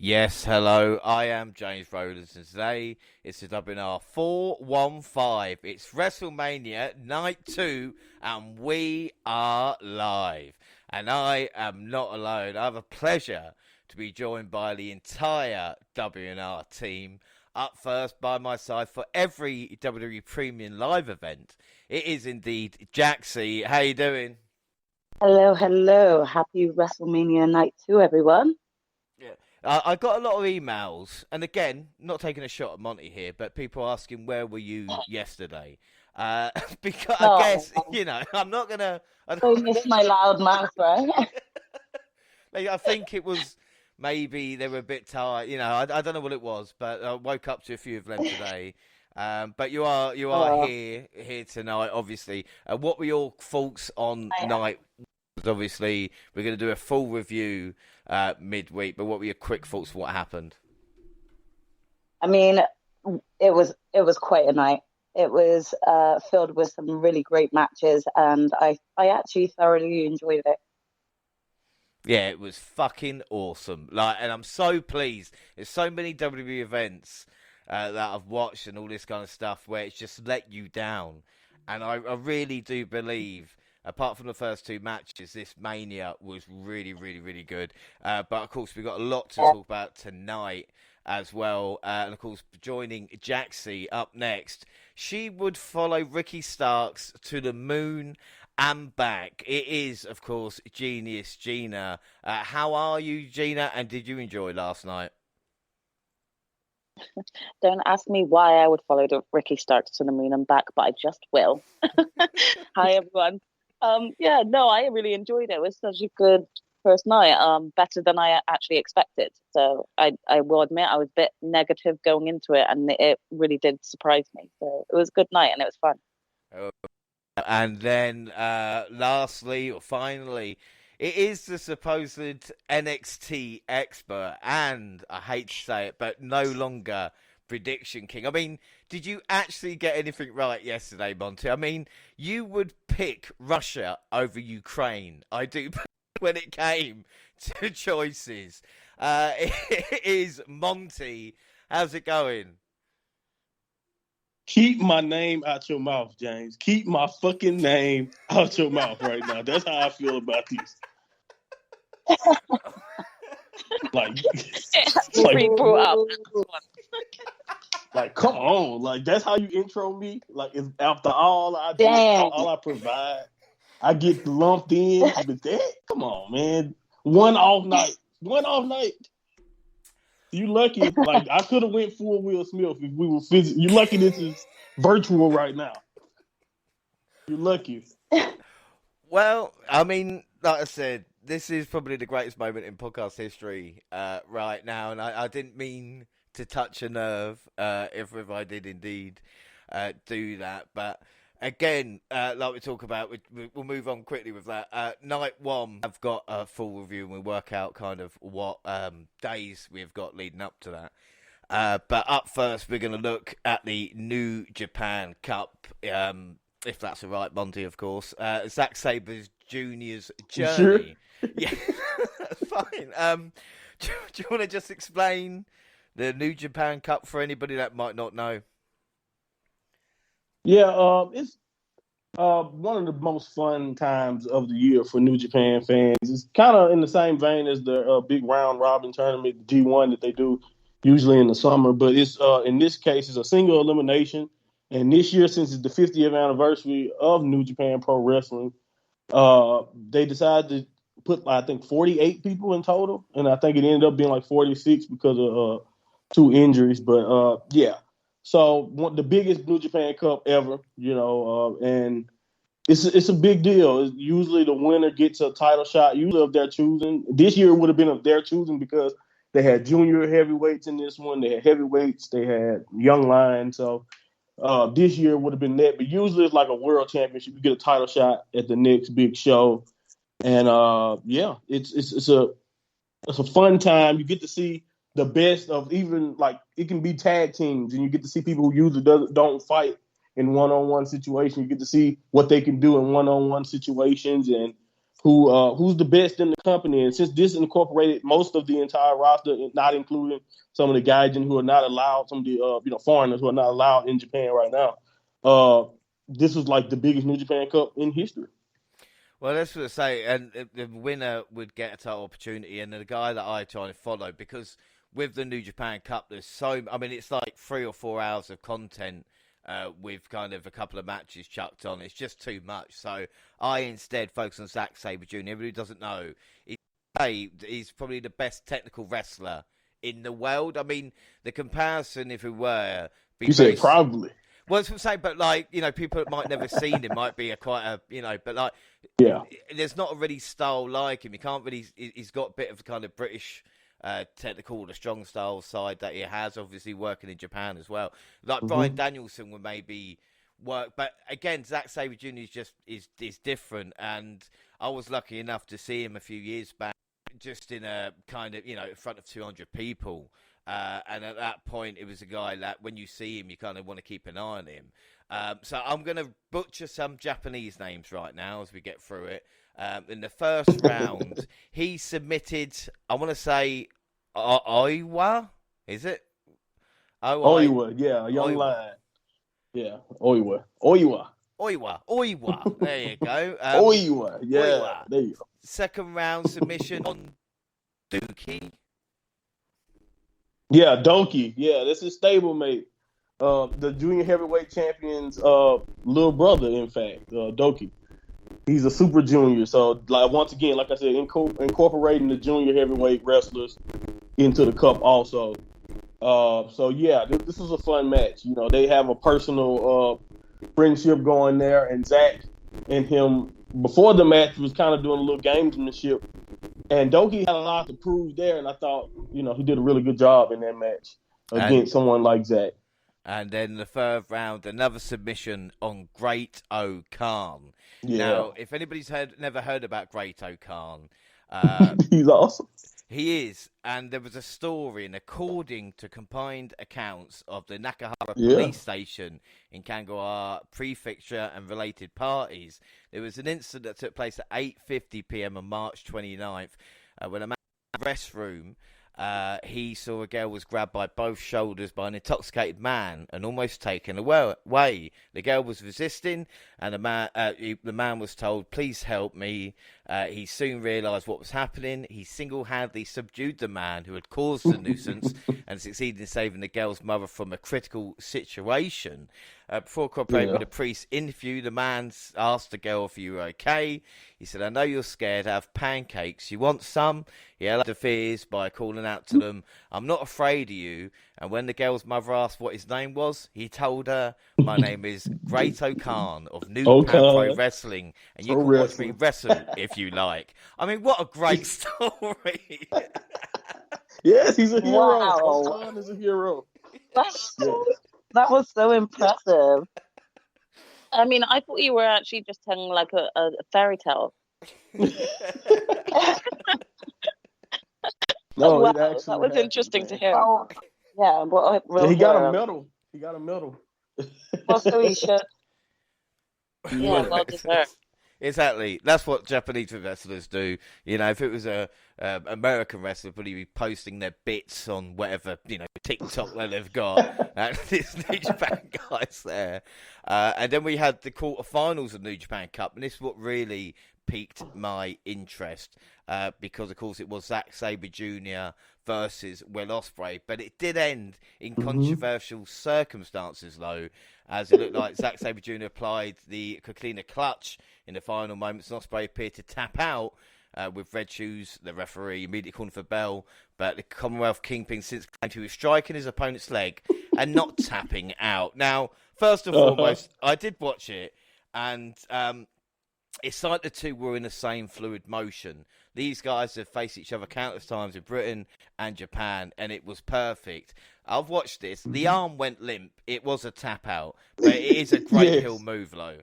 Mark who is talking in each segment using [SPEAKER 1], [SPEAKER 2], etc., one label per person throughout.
[SPEAKER 1] Yes, hello. I am James Rowlands, and today it's the WNR415. It's WrestleMania Night 2, and we are live. And I am not alone. I have a pleasure to be joined by the entire WNR team. Up first by my side for every WWE Premium Live event, it is indeed Jaxie. How you doing?
[SPEAKER 2] Hello, hello. Happy WrestleMania night 2, everyone.
[SPEAKER 1] Yeah. I got a lot of emails, and again, not taking a shot at Monty here, but people asking where were you yesterday? Because I guess
[SPEAKER 2] Oh,
[SPEAKER 1] I'm not gonna.
[SPEAKER 2] I miss my loud mouth, right?
[SPEAKER 1] I think it was maybe they were a bit tired. I don't know what it was, but I woke up to a few of them today. But you are
[SPEAKER 2] Oh,
[SPEAKER 1] here tonight, obviously. What were your thoughts on
[SPEAKER 2] I,
[SPEAKER 1] night? Obviously, we're going to do a full review midweek, but what were your quick thoughts on what happened?
[SPEAKER 2] I mean, it was quite a night. It was filled with some really great matches, and I actually thoroughly enjoyed it.
[SPEAKER 1] Yeah, it was fucking awesome. And I'm so pleased. There's so many WWE events that I've watched and all this kind of stuff where it's just let you down, and I really do believe. Apart from the first two matches, this Mania was really, really, really good. But of course, we've got a lot to
[SPEAKER 2] Yeah.
[SPEAKER 1] talk about tonight as well. And of course, joining Jaxie up next, she would follow Ricky Starks to the moon and back. It is, of course, Genius Gina. How are you, Gina? And did you enjoy last night?
[SPEAKER 2] Don't ask me why I would follow the Ricky Starks to the moon and back, but I just will. Hi, everyone. Yeah, no, I really enjoyed it. It was such a good first night. Better than I actually expected. So I will admit I was a bit negative going into it, and it really did surprise me. So it was a good night, and it was fun.
[SPEAKER 1] And then, lastly, or finally, it is the supposed NXT expert, and I hate to say it, but no longer prediction king. I mean, did you actually get anything right yesterday, Monty? I mean, you would pick Russia over Ukraine. I do when it came to choices. It is Monty. How's it going?
[SPEAKER 3] Keep my name out your mouth, James. Keep my fucking name out your mouth right now. That's how I feel about these. Like,
[SPEAKER 2] It has to
[SPEAKER 3] like,
[SPEAKER 2] be brought up.
[SPEAKER 3] like, come on. Like, that's how you intro me. Like, it's after all I do,
[SPEAKER 2] Dang.
[SPEAKER 3] all I provide, I get lumped in with that. Come on, man. One off night. One off night. You lucky. Like, I could have went full Will Smith if we were physical. You lucky this is virtual right now. You're lucky.
[SPEAKER 1] Well, I mean, like I said, this is probably the greatest moment in podcast history right now, and I didn't mean to touch a nerve if I did indeed do that. But again, like we talk about, we'll move on quickly with that. Night one, I've got a full review, and we work out kind of what days we've got leading up to that. But up first, we're going to look at the New Japan Cup. If that's all right, Monty, of course. Zack Sabre Jr.'s
[SPEAKER 3] You sure?
[SPEAKER 1] journey. Yeah, fine. Do you want to just explain the New Japan Cup for anybody that might not know?
[SPEAKER 3] Yeah, it's one of the most fun times of the year for New Japan fans. It's kind of in the same vein as the big round robin tournament, G1 that they do usually in the summer. But it's in this case, it's a single elimination. And this year, since it's the 50th anniversary of New Japan Pro Wrestling, they decided to put, I think, 48 people in total. And I think it ended up being like 46 because of two injuries. But yeah. So the biggest New Japan Cup ever, and it's a big deal. Usually the winner gets a title shot, usually of their choosing. This year it would have been of their choosing because they had junior heavyweights in this one. They had heavyweights. They had young lions. So this year would have been that. But usually it's like a world championship. You get a title shot at the next big show. And yeah, it's a fun time. You get to see the best of, even like it can be tag teams, and you get to see people who usually don't fight in one-on-one situations. You get to see what they can do in one-on-one situations and who's the best in the company. And since this incorporated most of the entire roster, not including some of the Gaijin who are not allowed, some of the foreigners who are not allowed in Japan right now, this was like the biggest New Japan Cup in history.
[SPEAKER 1] Well, that's what I say, and the winner would get a title opportunity, and the guy that I try to follow, because with the New Japan Cup, it's like 3 or 4 hours of content with kind of a couple of matches chucked on. It's just too much. So I instead focus on Zack Sabre Jr. Everybody who doesn't know, he's probably the best technical wrestler in the world. I mean, the comparison, if it were...
[SPEAKER 3] You said probably.
[SPEAKER 1] Well, that's what I'm saying, but people that might never seen him might be
[SPEAKER 3] yeah.
[SPEAKER 1] There's not a really style like him. You can't really. He's got a bit of kind of British technical, the strong style side that he has. Obviously, working in Japan as well. Like Bryan Danielson would maybe work, but again, Zack Sabre Jr. is different. And I was lucky enough to see him a few years back, just in a kind of in front of 200 people. And at that point, it was a guy that when you see him, you kind of want to keep an eye on him. So I'm going to butcher some Japanese names right now as we get through it. In the first round, he submitted, I want to say, Oiwa? Is it?
[SPEAKER 3] Oiwa, yeah, a young lion. Yeah, Oiwa.
[SPEAKER 1] There you go.
[SPEAKER 3] Oiwa, yeah,
[SPEAKER 1] Oiwa.
[SPEAKER 3] There you go.
[SPEAKER 1] Second round submission on Dookie.
[SPEAKER 3] Yeah, Donkey. Yeah, that's his stablemate. The junior heavyweight champion's little brother, in fact, Doki. He's a super junior. So, once again, like I said, incorporating the junior heavyweight wrestlers into the cup also. This was a fun match. They have a personal friendship going there, and Zach and him, before the match, was kind of doing a little gamesmanship. And Doki had a lot to prove there, and I thought, he did a really good job in that match against someone like Zach.
[SPEAKER 1] And then the third round, another submission on Great O-Khan.
[SPEAKER 3] Yeah.
[SPEAKER 1] Now, if anybody's never heard about Great O-Khan,
[SPEAKER 3] he's awesome.
[SPEAKER 1] He is, and there was a story, and according to combined accounts of the Nakahara police station in Kanagawa Prefecture and related parties, there was an incident that took place at 8:50 p.m. on March 29th, when a man in the restroom, he saw a girl was grabbed by both shoulders by an intoxicated man and almost taken away. The girl was resisting, and the man was told, "Please help me." He soon realised what was happening. He single-handedly subdued the man who had caused the nuisance and succeeded in saving the girl's mother from a critical situation. Before cooperating with the priest's interview, the man asked the girl if you were okay. He said, "I know you're scared. I have pancakes. You want some?" He allayed the fears by calling out to them, "I'm not afraid of you." And when the girl's mother asked what his name was, he told her, "My name is Great O-Khan of New Japan Pro Wrestling, and you can watch me wrestle if you like." I mean, what a great story.
[SPEAKER 3] Yes, he's a hero.
[SPEAKER 2] Wow.
[SPEAKER 3] O-Khan is a hero.
[SPEAKER 2] That was so impressive. I mean, I thought you were actually just telling like a fairy tale.
[SPEAKER 3] No,
[SPEAKER 2] wow,
[SPEAKER 3] that was
[SPEAKER 2] happened, interesting to hear. Oh, yeah, well,
[SPEAKER 3] he got a medal. He got a medal.
[SPEAKER 2] Well, so he should. Yeah, well deserved.
[SPEAKER 1] Exactly. That's what Japanese wrestlers do. If it was a American wrestler, probably be posting their bits on whatever TikTok that they've got. This New Japan guys there, and then we had the quarterfinals of New Japan Cup, and this is what really piqued my interest because, of course, it was Zack Sabre Jr. versus Will Ospreay, but it did end in controversial circumstances, though, as it looked like Zack Sabre Jr. applied the Coquelina clutch in the final moments, and Ospreay appeared to tap out with Red Shoes, the referee, immediately calling for bell, but the Commonwealth Kingpin since claimed he was striking his opponent's leg and not tapping out. Now, first and foremost, I did watch it, and it's like the two were in the same fluid motion. These guys have faced each other countless times in Britain and Japan, and it was perfect. I've watched this. The arm went limp. It was a tap out, but it is a great heel move, though.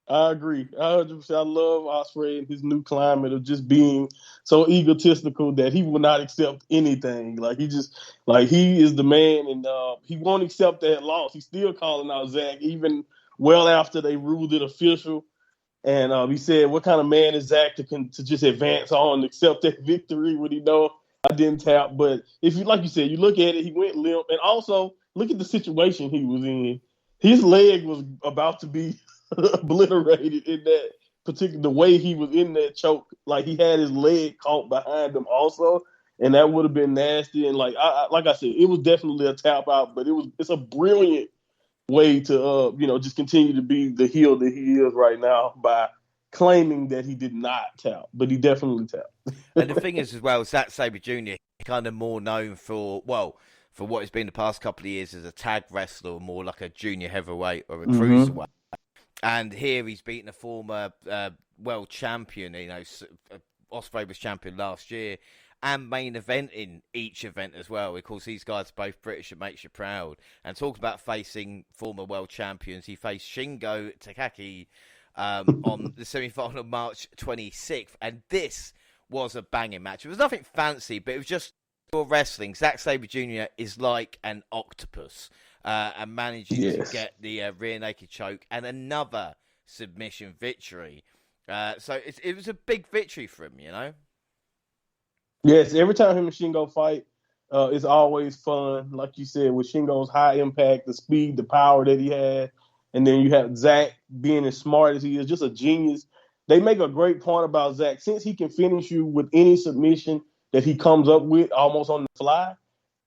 [SPEAKER 3] I agree. 100%. I love Ospreay and his new climate of just being so egotistical that he will not accept anything. He is the man, and he won't accept that loss. He's still calling out Zach even well after they ruled it official. And he said, "What kind of man is Zach to just advance on and accept that victory when he know I didn't tap?" But if you, like you said, you look at it, he went limp, and also look at the situation he was in. His leg was about to be obliterated in that particular, the way he was in that choke. Like, he had his leg caught behind him also, and that would have been nasty. And like I said, it was definitely a tap out, but it's a brilliant way to just continue to be the heel that he is right now by claiming that he did not tap, but he definitely tapped.
[SPEAKER 1] And the thing is, as well, Zack Sabre Jr. kind of more known for what has been the past couple of years as a tag wrestler, or more like a junior heavyweight or a cruiserweight. And here he's beaten a former world champion. Ospreay was champion last year, and main event in each event as well. Of course, these guys are both British. It makes you proud. And talk about facing former world champions. He faced Shingo Takagi on the semi-final March 26th. And this was a banging match. It was nothing fancy, but it was just for wrestling. Zack Sabre Jr. is like an octopus. And managing to get the rear naked choke and another submission victory. So it was a big victory for him, you know?
[SPEAKER 3] Yes, every time him and Shingo fight, it's always fun. Like you said, with Shingo's high impact, the speed, the power that he had, and then you have Zach being as smart as he is, just a genius. They make a great point about Zach. Since he can finish you with any submission that he comes up with almost on the fly,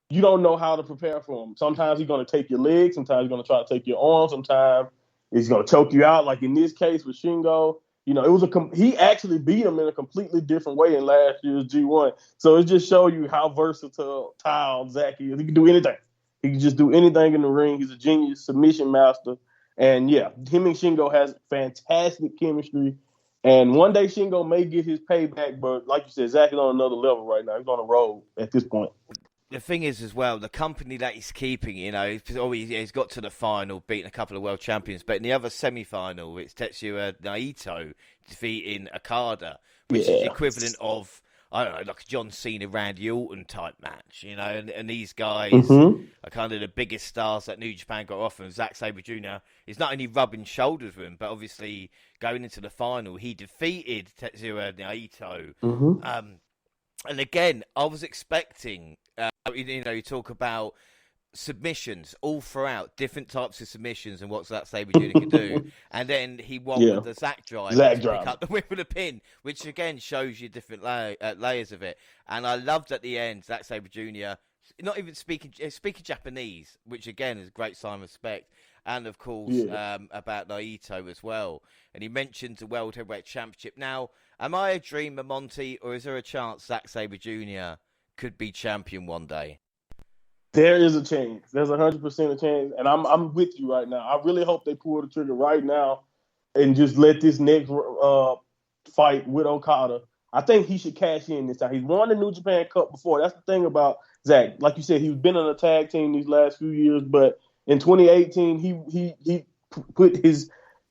[SPEAKER 3] you don't know how to prepare for him. Sometimes he's going to take your legs. Sometimes he's going to try to take your arm. Sometimes he's going to choke you out. Like in this case with Shingo, he actually beat him in a completely different way in last year's G1. So it just shows you how versatile Zach is. He can do anything. He can just do anything in the ring. He's a genius submission master. And yeah, him and Shingo has fantastic chemistry. And one day Shingo may get his payback, but like you said, Zach is on another level right now. He's on a roll at this point.
[SPEAKER 1] The thing is, as well, the company that he's keeping, he's got to the final, beating a couple of world champions, but in the other semi-final, it's Tetsuya Naito defeating Okada, which is the equivalent of, I don't know, like a John Cena, Randy Orton type match, and these guys are kind of the biggest stars that New Japan got off, and Zack Sabre Jr. is not only rubbing shoulders with him, but obviously going into the final, he defeated Tetsuya Naito. And again, I was expecting, you talk about submissions all throughout, different types of submissions and what Zack Sabre Jr. can do. And then he won with the Zack drive to pick up the whip with a pin, which again shows you different layers of it. And I loved at the end, Zack Sabre Jr. not even speaking Japanese, which again is a great sign of respect. And of course, about Naito as well. And he mentioned the World Heavyweight Championship. Now, am I a dreamer, Monty, or is there a chance Zack Sabre Jr. could be champion one day?
[SPEAKER 3] There is a chance. There's 100% a chance, and I'm with you right now. I really hope they pull the trigger right now and just let this next fight with Okada. I think he should cash in this time. He's won the New Japan Cup before. That's the thing about Zach. Like you said, he's been on a tag team these last few years, but in 2018,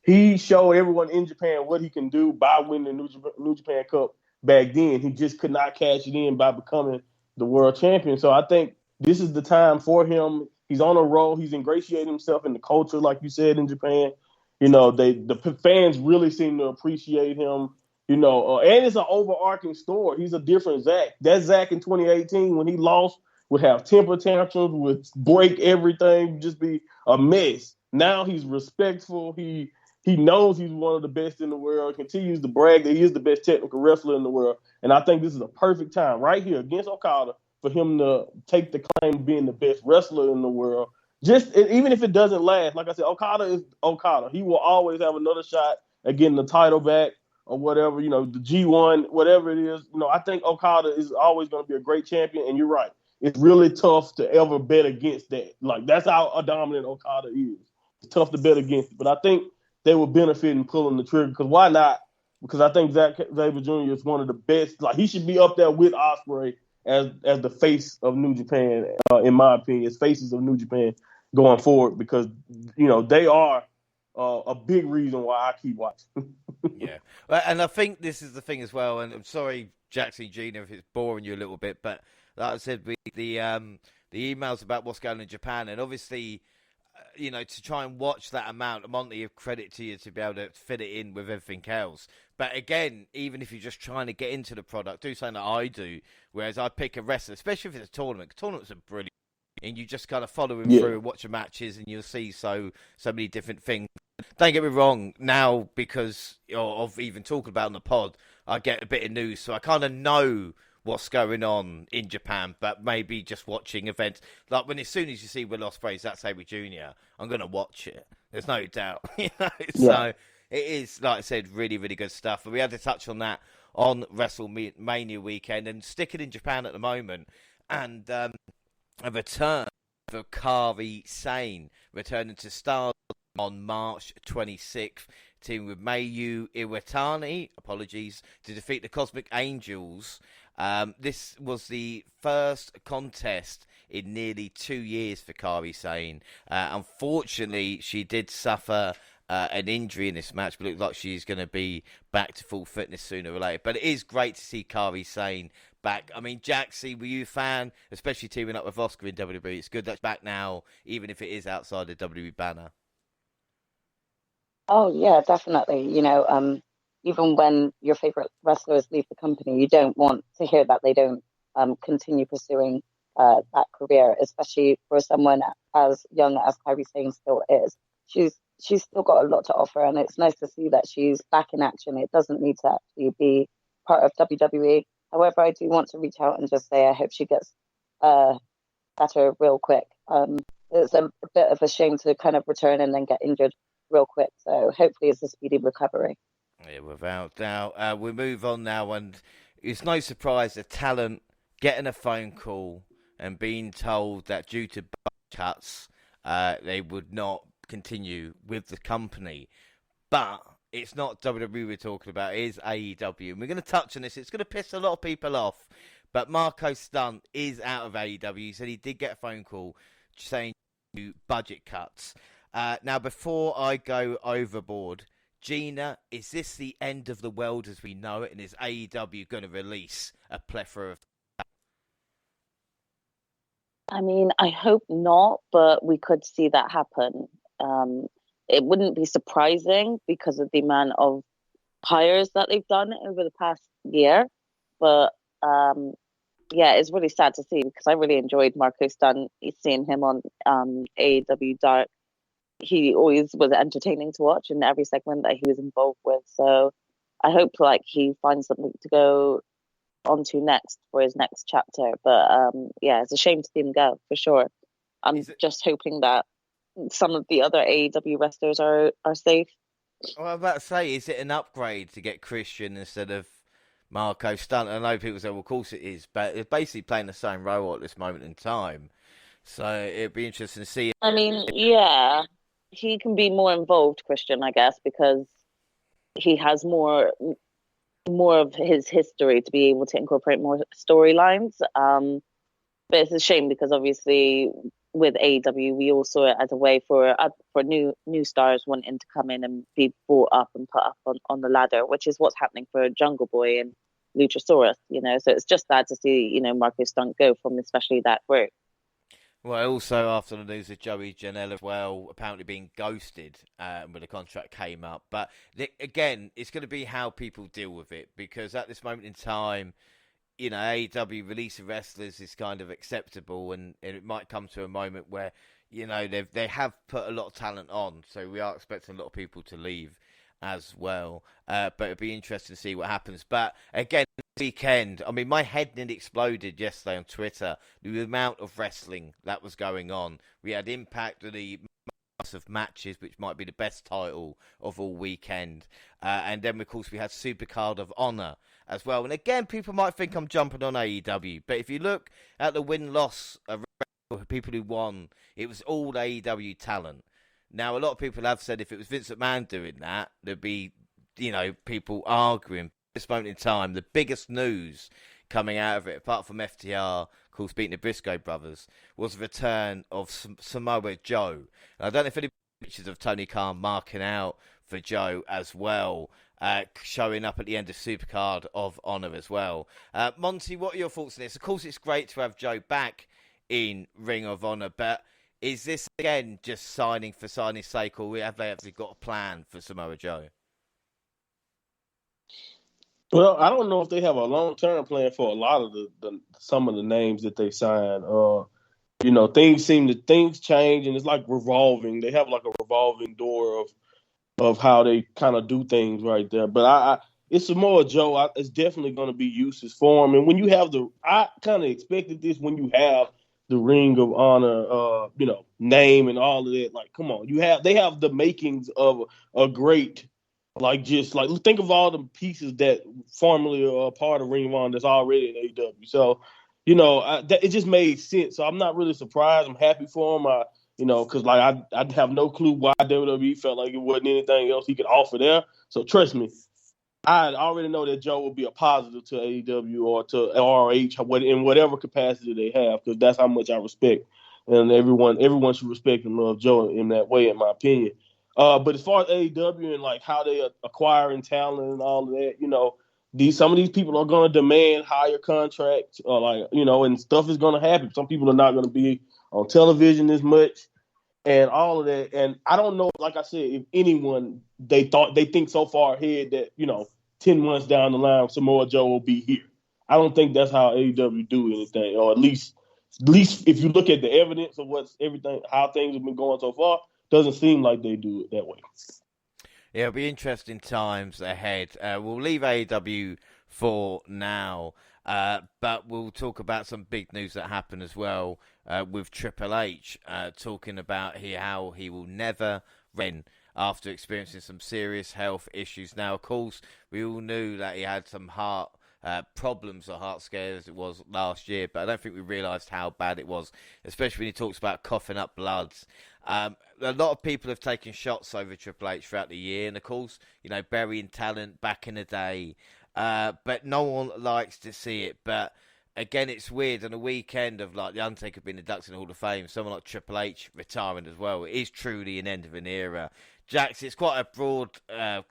[SPEAKER 3] he showed everyone in Japan what he can do by winning the New Japan Cup back then. He just could not cash it in by becoming the world champion. So I think this is the time for him. He's on a roll. He's ingratiated himself in the culture, like you said, in Japan. The fans really seem to appreciate him. And it's an overarching story. He's a different Zach. That Zach in 2018, when he lost, would have temper tantrums, would break everything, just be a mess. Now he's respectful. He knows he's one of the best in the world, continues to brag that he is the best technical wrestler in the world. And I think this is a perfect time right here against Okada for him to take the claim of being the best wrestler in the world. Even if it doesn't last, like I said, Okada is Okada. He will always have another shot at getting the title back or whatever, the G1, whatever it is. I think Okada is always going to be a great champion, and you're right. It's really tough to ever bet against that. Like, that's how dominant Okada is. It's tough to bet against it. But I think they will benefit in pulling the trigger, because why not? Because I think Zack Sabre Jr. is one of the best. Like, he should be up there with Ospreay as the face of New Japan, in my opinion, as faces of New Japan going forward, because, they are a big reason why I keep watching.
[SPEAKER 1] Yeah. And I think this is the thing as well, and I'm sorry, Jaxie, Gina, if it's boring you a little bit, but like I said, the emails about what's going on in Japan, and obviously to try and watch that amount. Monty, of credit to you to be able to fit it in with everything else. But again, even if you're just trying to get into the product, do something that I do. Whereas I pick a wrestler, especially if it's a tournament. Tournaments are brilliant, and you just kind of follow him through, watch the matches, and you'll see so many different things. Don't get me wrong. Now, because of even talking about it on the pod, I get a bit of news, so I kind of know what's going on in Japan, but maybe just watching events like as soon as you see Will Ospreay's Zack Sabre Jr., I'm gonna watch it. There's no doubt, So it is, like I said, really, really good stuff. And we had to touch on that on WrestleMania weekend, and sticking in Japan at the moment, and a return for Kairi Sane returning to Stardom on March 26th. Team with Mayu Iwatani, to defeat the Cosmic Angels. This was the first contest in nearly 2 years for Kairi Sane. Unfortunately, she did suffer an injury in this match, but it looks like she's going to be back to full fitness sooner or later. But it is great to see Kairi Sane back. I mean, Jaxie, were you a fan, especially teaming up with Oscar in WWE? It's good that's back now, even if it is outside the WWE banner.
[SPEAKER 2] Oh yeah, definitely. Even when your favorite wrestlers leave the company, you don't want to hear that they don't continue pursuing that career, especially for someone as young as Kairi Sane still is. She's still got a lot to offer, and it's nice to see that she's back in action. It doesn't need to actually be part of WWE. However, I do want to reach out and just say I hope she gets better real quick. It's a bit of a shame to kind of return and then get injured real quick. So hopefully it's a speedy recovery.
[SPEAKER 1] Yeah, without doubt. We move on now, and it's no surprise the talent getting a phone call and being told that due to budget cuts, they would not continue with the company. But it's not WWE we're talking about, it is AEW. And we're going to touch on this. It's going to piss a lot of people off. But Marco Stunt is out of AEW. He said he did get a phone call saying budget cuts. Now, before I go overboard, Gina, is this the end of the world as we know it? And is AEW going to release a plethora of...
[SPEAKER 2] I mean, I hope not, but we could see that happen. It wouldn't be surprising because of the amount of hires that they've done over the past year. But yeah, it's really sad to see because I really enjoyed Marco Stunt, seeing him on AEW Dark. He always was entertaining to watch in every segment that he was involved with. So I hope he finds something to go on to next for his next chapter. But yeah, it's a shame to see him go for sure. I'm just hoping that some of the other AEW wrestlers are safe.
[SPEAKER 1] Well, I'm about to say, is it an upgrade to get Christian instead of Marco Stunt? I know people say, well, of course it is, but it's basically playing the same role at this moment in time. So it'd be interesting to see.
[SPEAKER 2] I mean, yeah, he can be more involved, Christian, I guess, because he has more of his history to be able to incorporate more storylines. But it's a shame because obviously with AEW, we all saw it as a way for new stars wanting to come in and be brought up and put up on the ladder, which is what's happening for Jungle Boy and Luchasaurus, So it's just sad to see, Marco Stunt go from especially that group.
[SPEAKER 1] Well, also after the news of Joey Janela as well, apparently being ghosted when the contract came up. But again, it's going to be how people deal with it, because at this moment in time, AEW releasing wrestlers is kind of acceptable, and it might come to a moment where, they have put a lot of talent on, so we are expecting a lot of people to leave as well. But it'll be interesting to see what happens. But again, this weekend, I mean, my head nearly exploded yesterday on Twitter, the amount of wrestling that was going on. We had Impact with the of matches, which might be the best title of all weekend. And then, of course, we had Supercard of Honor as well. And again, people might think I'm jumping on AEW, but if you look at the win-loss of people who won, it was all AEW talent. Now, a lot of people have said if it was Vince McMahon doing that, there'd be, people arguing. At this moment in time, the biggest news coming out of it, apart from FTR, of course, beating the Briscoe brothers, was the return of Samoa Joe. And I don't know if any pictures of Tony Khan marking out for Joe as well, showing up at the end of Supercard of Honor as well. Monty, what are your thoughts on this? Of course, it's great to have Joe back in Ring of Honor, but Is this again just signing for signing's sake, or have they actually got a plan for Samoa Joe?
[SPEAKER 3] Well, I don't know if they have a long-term plan for a lot of the some of the names that they sign. Things change, and it's like revolving. They have like a revolving door of how they kind of do things right there. But it's Samoa Joe. It's definitely going to be useless for him. And when you have I kind of expected this when you have the Ring of Honor, name and all of that. Like, come on, they have the makings of a great, like, just like think of all the pieces that formerly are part of Ring of Honor that's already in AEW. So, it just made sense. So I'm not really surprised. I'm happy for him. Because like I have no clue why WWE felt like it wasn't anything else he could offer there. So trust me, I already know that Joe will be a positive to AEW or to ROH in whatever capacity they have, because that's how much I respect, and everyone should respect and love Joe in that way, in my opinion. But as far as AEW and like how they are acquiring talent and all of that, some of these people are going to demand higher contracts, or and stuff is going to happen. Some people are not going to be on television as much and all of that. And I don't know, like I said, if anyone they think so far ahead that 10 months down the line Samoa Joe will be here. I don't think that's how AEW do anything, or at least if you look at the evidence of how things have been going so far, doesn't seem like they do it that way.
[SPEAKER 1] Yeah, it'll be interesting times ahead. We'll leave AEW for now, but we'll talk about some big news that happened as well with Triple H, talking about how he will never win after experiencing some serious health issues. Now, of course, we all knew that he had some heart problems or heart scares as it was last year, but I don't think we realised how bad it was, especially when he talks about coughing up bloods. A lot of people have taken shots over Triple H throughout the year, and of course, burying talent back in the day, but no one likes to see it. But again, it's weird on a weekend of like the Undertaker being inducted in the Hall of Fame, someone like Triple H retiring as well. It is truly an end of an era. Jax, it's quite a broad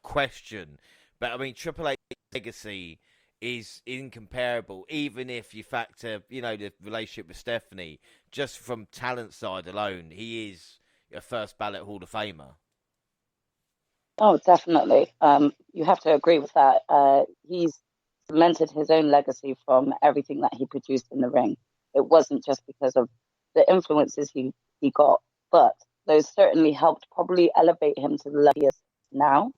[SPEAKER 1] question, but I mean, Triple H's legacy is incomparable, even if you factor, the relationship with Stephanie. Just from talent side alone, he is a first ballot Hall of Famer.
[SPEAKER 2] Oh, definitely. You have to agree with that. He's cemented his own legacy from everything that he produced in the ring. It wasn't just because of the influences he got, but those certainly helped probably elevate him to the level he is now.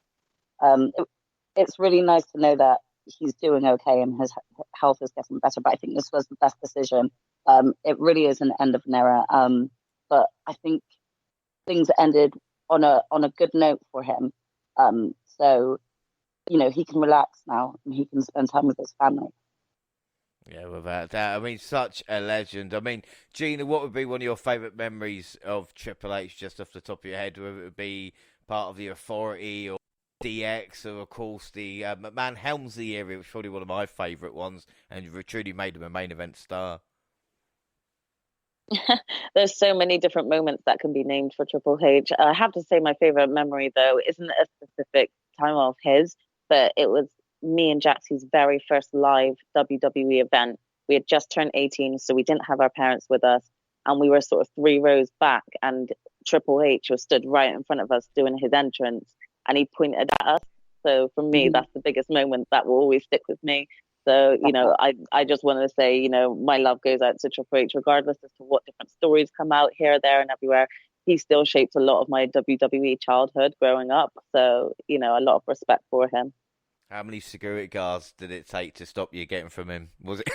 [SPEAKER 2] It's really nice to know that he's doing okay and his health is getting better, but I think this was the best decision. It really is an end of an era. But I think things ended on a good note for him. So, he can relax now and he can spend time with his family.
[SPEAKER 1] Yeah, without that. I mean, such a legend. I mean, Gina, what would be one of your favourite memories of Triple H, just off the top of your head? Whether it would be part of the Authority or DX, or of course the McMahon Helmsley era, which is probably one of my favourite ones, and truly made him a main event star.
[SPEAKER 2] There's so many different moments that can be named for Triple H. I have to say my favorite memory, though, isn't a specific time of his, but it was me and Jaxie's very first live WWE event. We had just turned 18, so we didn't have our parents with us, and we were sort of 3 rows back, and Triple H was stood right in front of us doing his entrance, and he pointed at us. So for me, that's the biggest moment that will always stick with me. So, I just want to say, my love goes out to Triple H, regardless as to what different stories come out here, there, and everywhere. He still shaped a lot of my WWE childhood growing up. So, a lot of respect for him.
[SPEAKER 1] How many security guards did it take to stop you getting from him? Was
[SPEAKER 2] it?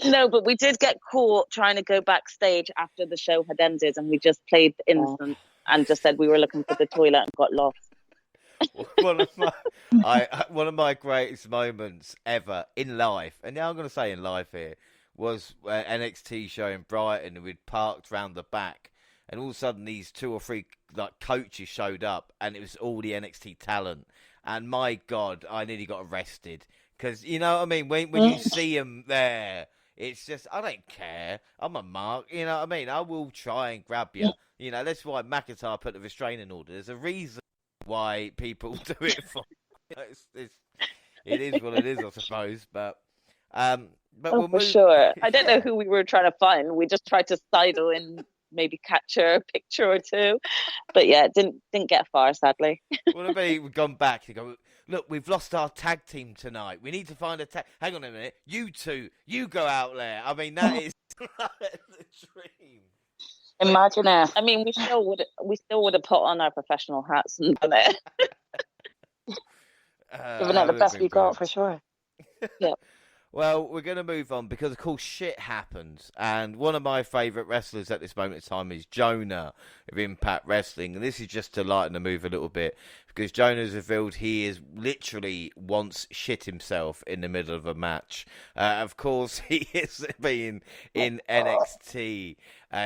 [SPEAKER 2] No, but we did get caught trying to go backstage after the show had ended, and we just played the instant and just said we were looking for the toilet and got lost.
[SPEAKER 1] one of my greatest moments ever in life, and now I'm going to say in life here, was NXT show in Brighton, and we'd parked round the back, and all of a sudden these 2 or 3 coaches showed up, and it was all the NXT talent, and my God, I nearly got arrested, because, you know what I mean, when you see them there, it's just, I don't care, I'm a mark, you know what I mean, I will try and grab you, that's why McIntyre put the restraining order. There's a reason why people do it for. It is what it is, I suppose. But But
[SPEAKER 2] Oh,
[SPEAKER 1] we'll
[SPEAKER 2] for
[SPEAKER 1] move.
[SPEAKER 2] sure. I don't know who we were trying to find. We just tried to sidle in, maybe capture a picture or two. But yeah, it didn't get far, sadly.
[SPEAKER 1] What about we've gone back to go? Look, we've lost our tag team tonight. We need to find a tag. Hang on a minute. You two, you go out there. I mean, that is the dream.
[SPEAKER 2] Imagine if. I mean, we still would have put on our professional hats and done it. Giving
[SPEAKER 1] That
[SPEAKER 2] it the
[SPEAKER 1] would have
[SPEAKER 2] best
[SPEAKER 1] been
[SPEAKER 2] we got
[SPEAKER 1] brilliant.
[SPEAKER 2] for sure. Yeah.
[SPEAKER 1] Well, we're going to move on because, of course, shit happens. And one of my favourite wrestlers at this moment in time is Jonah of Impact Wrestling. And this is just to lighten the mood a little bit because Jonah's revealed he is literally once shit himself in the middle of a match. Of course, he has been in NXT.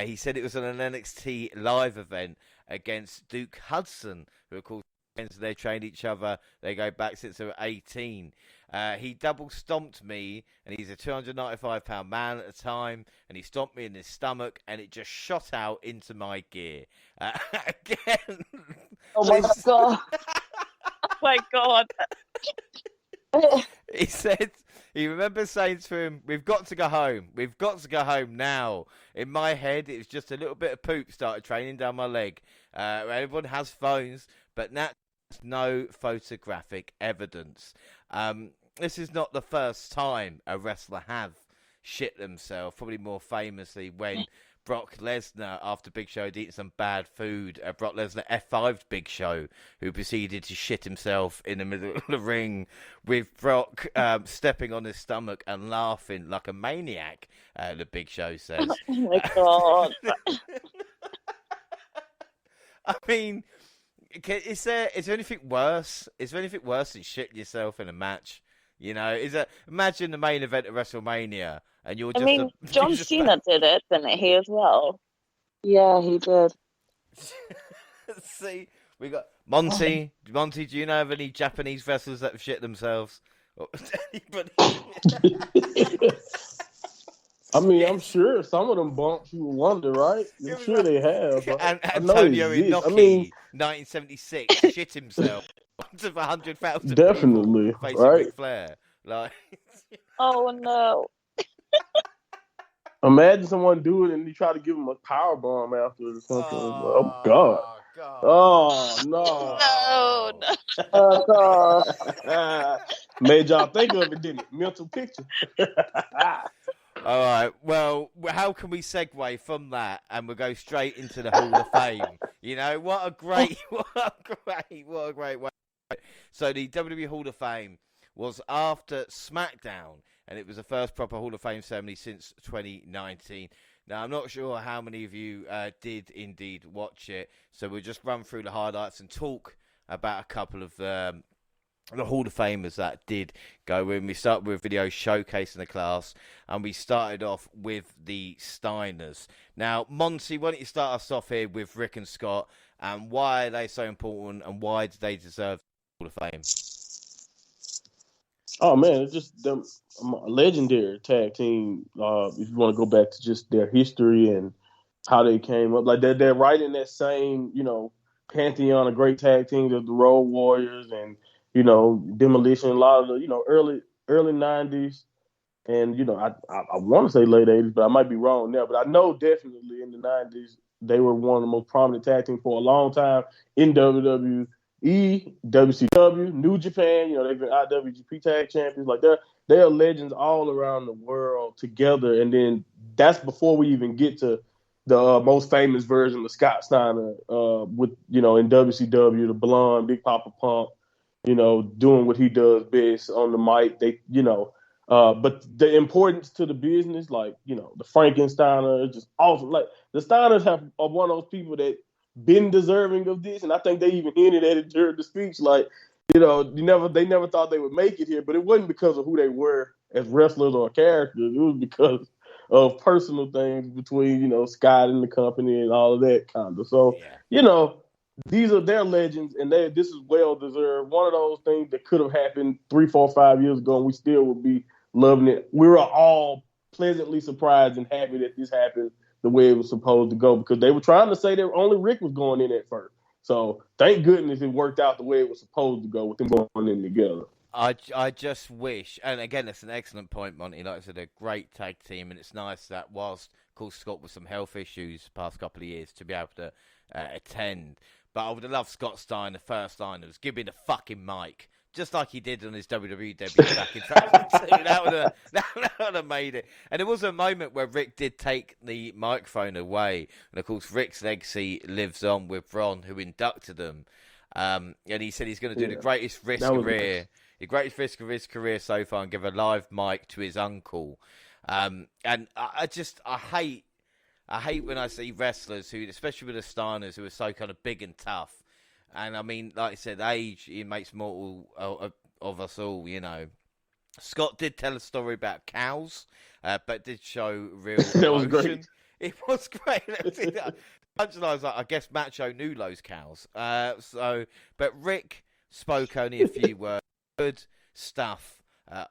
[SPEAKER 1] He said it was on an NXT live event against Duke Hudson, who, of course, they trained each other. They go back since they were 18. He double stomped me, and he's a 295-pound man at the time, and he stomped me in his stomach, and it just shot out into my gear. Again.
[SPEAKER 2] Oh my god. Oh my god.
[SPEAKER 1] He said, he remembers saying to him, we've got to go home. We've got to go home now. In my head, it was just a little bit of poop started training down my leg. Everyone has phones, but that's no photographic evidence. This is not the first time a wrestler have shit themselves. Probably more famously when Brock Lesnar, after Big Show had eaten some bad food, Brock Lesnar F5'd Big Show, who proceeded to shit himself in the middle of the ring, with Brock stepping on his stomach and laughing like a maniac, the Big Show says.
[SPEAKER 2] Oh my god.
[SPEAKER 1] I mean, is there anything worse? Is there anything worse than shitting yourself in a match? You know, imagine the main event of WrestleMania, and you're just.
[SPEAKER 2] I mean, John Cena did it, didn't he, as well? Yeah, he did.
[SPEAKER 1] See, we got Monty. Monty, do you know of any Japanese wrestlers that have shit themselves? Anybody?
[SPEAKER 3] I mean, I'm sure some of them bumps you would wonder, right? I'm sure they have.
[SPEAKER 1] And
[SPEAKER 3] I know
[SPEAKER 1] Antonio Inoki,
[SPEAKER 3] I mean,
[SPEAKER 1] 1976, shit himself onto 100,000
[SPEAKER 3] definitely,
[SPEAKER 1] people facing
[SPEAKER 3] right?
[SPEAKER 1] Ric Flair. Like,
[SPEAKER 2] Oh no.
[SPEAKER 3] Imagine someone do it and you try to give them a power bomb after or something. Oh God.
[SPEAKER 1] God.
[SPEAKER 3] Oh no.
[SPEAKER 2] No. Oh god.
[SPEAKER 3] Made y'all think of it, didn't it? Mental picture.
[SPEAKER 1] All right. Well, how can we segue from that and we'll go straight into the Hall of Fame? You know, what a great way. So the WWE Hall of Fame was after SmackDown, and it was the first proper Hall of Fame ceremony since 2019. Now, I'm not sure how many of you did indeed watch it, so we'll just run through the highlights and talk about a couple of the Hall of Famers that did go in. We start with a video showcasing the class, and we started off with the Steiners. Now, Monty, why don't you start us off here with Rick and Scott, and why are they so important, and why do they deserve the Hall of Fame?
[SPEAKER 3] Oh man, it's just them a legendary tag team. If you want to go back to just their history and how they came up, like they're right in that same pantheon of great tag teams of the Road Warriors and Demolition, a lot of the early '90s, and I want to say late '80s, but I might be wrong there. But I know definitely in the '90s they were one of the most prominent tag teams for a long time in WWE. WCW, New Japan, they've been IWGP tag champions. Like they are legends all around the world together. And then that's before we even get to the most famous version of Scott Steiner with in WCW, the blonde, Big Papa Pump, doing what he does best on the mic. But the importance to the business, like the Frankensteiner, is just awesome. Like the Steiners are one of those people that been deserving of this, and I think they even hinted at it during the speech. Like, they never thought they would make it here, but it wasn't because of who they were as wrestlers or characters. It was because of personal things between Scott and the company and all of that kind of. So, these are their legends, and this is well deserved. One of those things that could have happened 3, 4, 5 years ago, and we still would be loving it. We were all pleasantly surprised and happy that this happened the way it was supposed to go, because they were trying to say that only Rick was going in at first. So thank goodness it worked out the way it was supposed to go with them going in together.
[SPEAKER 1] I just wish, and again, it's an excellent point, Monty. Like I said, a great tag team, and it's nice that whilst, of course, Scott with some health issues the past couple of years to be able to attend. But I would have loved Scott Stein, the first line, was give me the fucking mic. Just like he did on his WWE debut back in 2002. That would have made it. And there was a moment where Rick did take the microphone away. And, of course, Rick's legacy lives on with Ron, who inducted him. And he said he's going to do the greatest risk of his career so far and give a live mic to his uncle. And I hate when I see wrestlers who, especially with the Steiners, who are so kind of big and tough. And I mean, like I said, age, it makes mortal of us all, you know. Scott did tell a story about cows, but did show real emotion.
[SPEAKER 3] That was great.
[SPEAKER 1] It was great. Punchline was like, I guess Macho knew those cows. But Rick spoke only a few words. Good stuff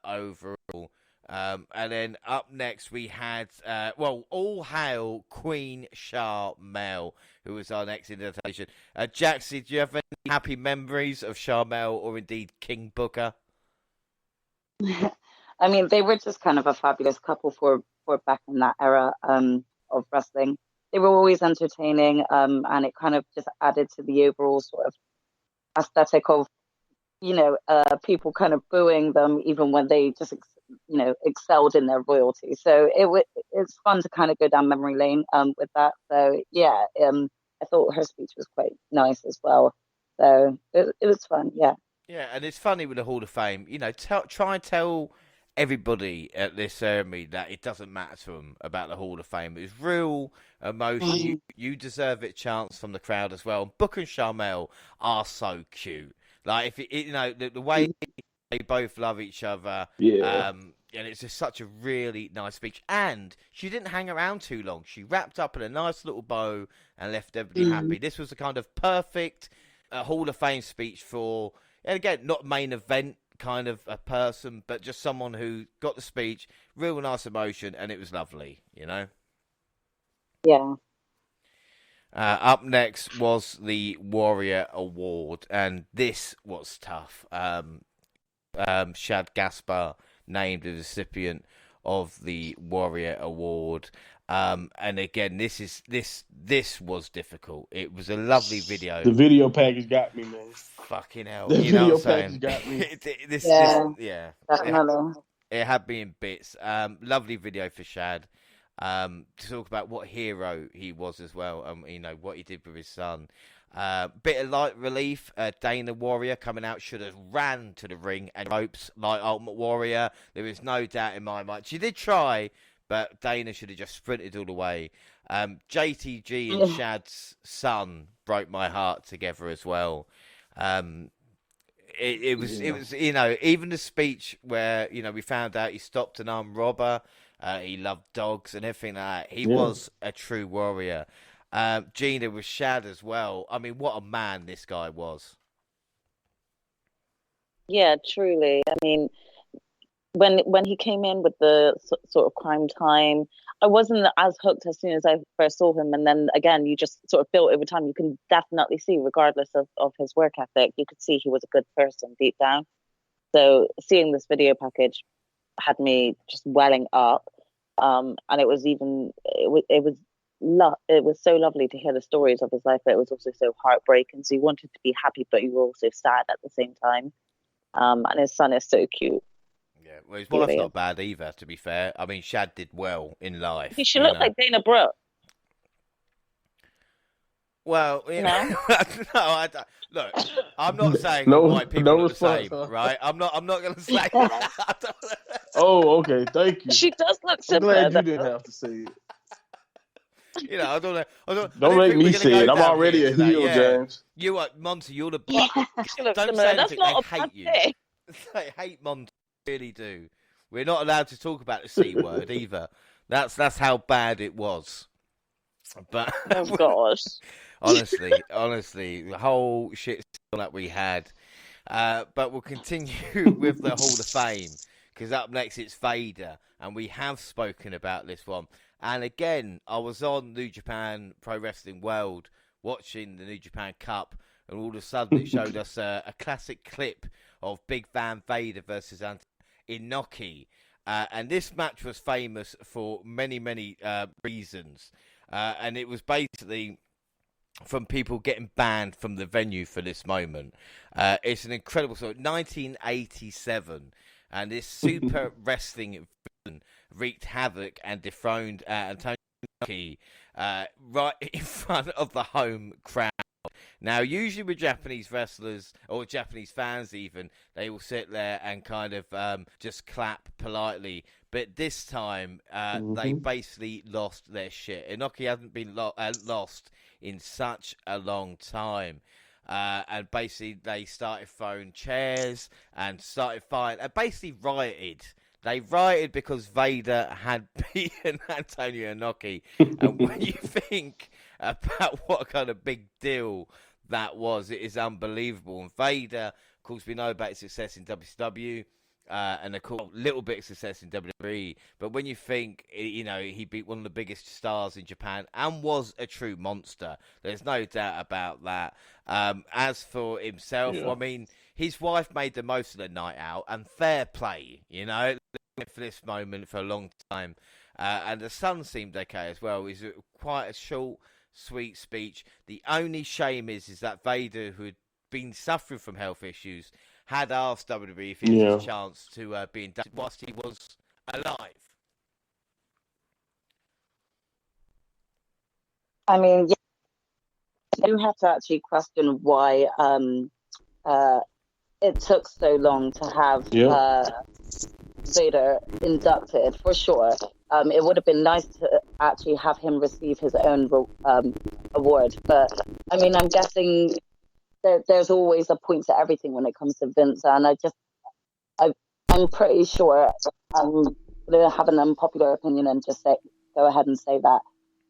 [SPEAKER 1] overall. And then up next we had, all hail Queen Charmel, who was our next invitation. Jaxie, do you have any happy memories of Charmel or indeed King Booker?
[SPEAKER 4] I mean, they were just kind of a fabulous couple for back in that era of wrestling. They were always entertaining, and it kind of just added to the overall sort of aesthetic of, people kind of booing them even when they just excelled in their royalty. So it's fun to kind of go down memory lane with that. So yeah, I thought her speech was quite nice as well. So it was fun. Yeah.
[SPEAKER 1] Yeah, and it's funny with the Hall of Fame. Try and tell everybody at this ceremony that it doesn't matter to them about the Hall of Fame. It's real emotion. You deserve it chants from the crowd as well. Book and Charmel are so cute. Like the way they both love each other.
[SPEAKER 3] Yeah.
[SPEAKER 1] And it's just such a really nice speech. And she didn't hang around too long. She wrapped up in a nice little bow and left everybody happy. This was a kind of perfect Hall of Fame speech for, and again, not main event kind of a person, but just someone who got the speech, real nice emotion, and it was lovely,
[SPEAKER 4] Yeah.
[SPEAKER 1] Up next was the Warrior Award, and this was tough. Shad Gaspar named the recipient of the Warrior Award. And again, this was difficult. It was a lovely video.
[SPEAKER 3] The video package got me, man.
[SPEAKER 1] Fucking hell.
[SPEAKER 3] The video package got me.
[SPEAKER 4] Definitely.
[SPEAKER 1] It had me in bits. Lovely video for Shad. To talk about what hero he was as well, what he did with his son. Bit of light relief. Dana Warrior coming out should have ran to the ring and ropes like Ultimate Warrior. There is no doubt in my mind. She did try, but Dana should have just sprinted all the way. JTG and Shad's son broke my heart together as well. It was even the speech where we found out he stopped an armed robber. He loved dogs and everything like that. He was a true warrior. Gina with Shad as well. I mean, what a man this guy was.
[SPEAKER 2] Yeah, truly. I mean, when he came in with the sort of Crime Time, I wasn't as hooked as soon as I first saw him. And then again, you just sort of built over time. You can definitely see, regardless of his work ethic, you could see he was a good person deep down. So seeing this video package had me just welling up. And it was so lovely to hear the stories of his life, but it was also so heartbreaking. So you wanted to be happy, but you were also sad at the same time. And his son is so cute.
[SPEAKER 1] Yeah, well, his wife's not bad either, to be fair. I mean, Shad did well in life.
[SPEAKER 2] She looked like Dana Brooke.
[SPEAKER 1] Well, no, I don't. Look, I'm not saying white people are the same, right? I'm not going to say that.
[SPEAKER 3] Oh, okay, thank you.
[SPEAKER 2] She does look similar.
[SPEAKER 3] I'm glad you didn't have to say it.
[SPEAKER 1] I don't.
[SPEAKER 3] Don't make me say it. I'm already a heel, James.
[SPEAKER 1] You are Monty. You're the.
[SPEAKER 2] Don't say anything. I hate you.
[SPEAKER 1] I hate Monty. Really do. We're not allowed to talk about the C word either. That's how bad it was. But
[SPEAKER 2] oh gosh.
[SPEAKER 1] honestly, the whole shit that we had. But we'll continue with the Hall of Fame, because up next it's Vader, and we have spoken about this one. And again, I was on New Japan Pro Wrestling World watching the New Japan Cup and all of a sudden it showed us a classic clip of Big Van Vader versus Inoki. And this match was famous for many, many reasons. And it was basically from people getting banned from the venue for this moment. It's an incredible story. 1987, and this super wrestling villain wreaked havoc and dethroned Antonio Inoki right in front of the home crowd. Now, usually with Japanese wrestlers, or Japanese fans even, they will sit there and kind of just clap politely. But this time, they basically lost their shit. Inoki hasn't been lost in such a long time. And basically, they started throwing chairs and started fighting, and basically rioted. They rioted because Vader had beaten Antonio Inoki. And when you think about what kind of big deal that was, it is unbelievable. And Vader, of course, we know about his success in WCW, and of course, a little bit of success in WWE. But when you think, you know, he beat one of the biggest stars in Japan and was a true monster, there's no doubt about that. As for himself, I mean, his wife made the most of the night out, and fair play, you know, for this moment for a long time. And the son seemed okay as well. It was quite a short, sweet speech. The only shame is that Vader, who had been suffering from health issues, had asked WWE if he had a chance to be inducted whilst he was alive.
[SPEAKER 4] I mean, yeah, you have to actually question why it took so long to have Vader inducted, for sure. It would have been nice to actually have him receive his own award. But, I mean, I'm guessing there's always a point to everything when it comes to Vince. And I'm pretty sure I'm going to have an unpopular opinion and just go ahead and say that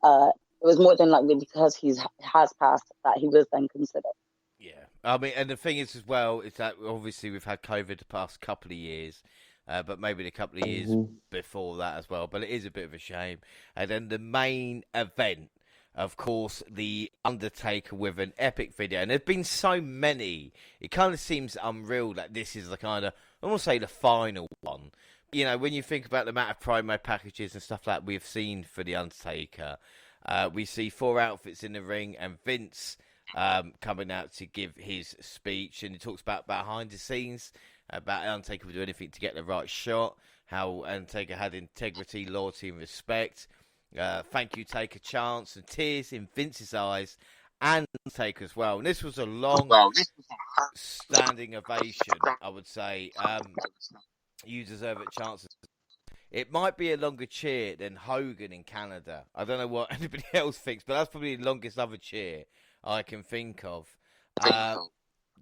[SPEAKER 4] it was more than likely because he has passed that he was then considered.
[SPEAKER 1] Yeah. I mean, and the thing is as well, is that obviously we've had COVID the past couple of years. But maybe a couple of years before that as well. But it is a bit of a shame. And then the main event, of course, The Undertaker with an epic video. And there's been so many. It kind of seems unreal that this is the kind of, I won't say the final one. You know, when you think about the amount of promo packages and stuff like we've seen for The Undertaker, we see 4 outfits in the ring and Vince coming out to give his speech. And he talks about behind the scenes, about Undertaker would do anything to get the right shot, how Undertaker had integrity, loyalty, and respect. Thank you, take a chance, and tears in Vince's eyes, and Undertaker as well. And this was a long standing ovation, I would say. You deserve a chance. It might be a longer cheer than Hogan in Canada. I don't know what anybody else thinks, but that's probably the longest other cheer I can think of.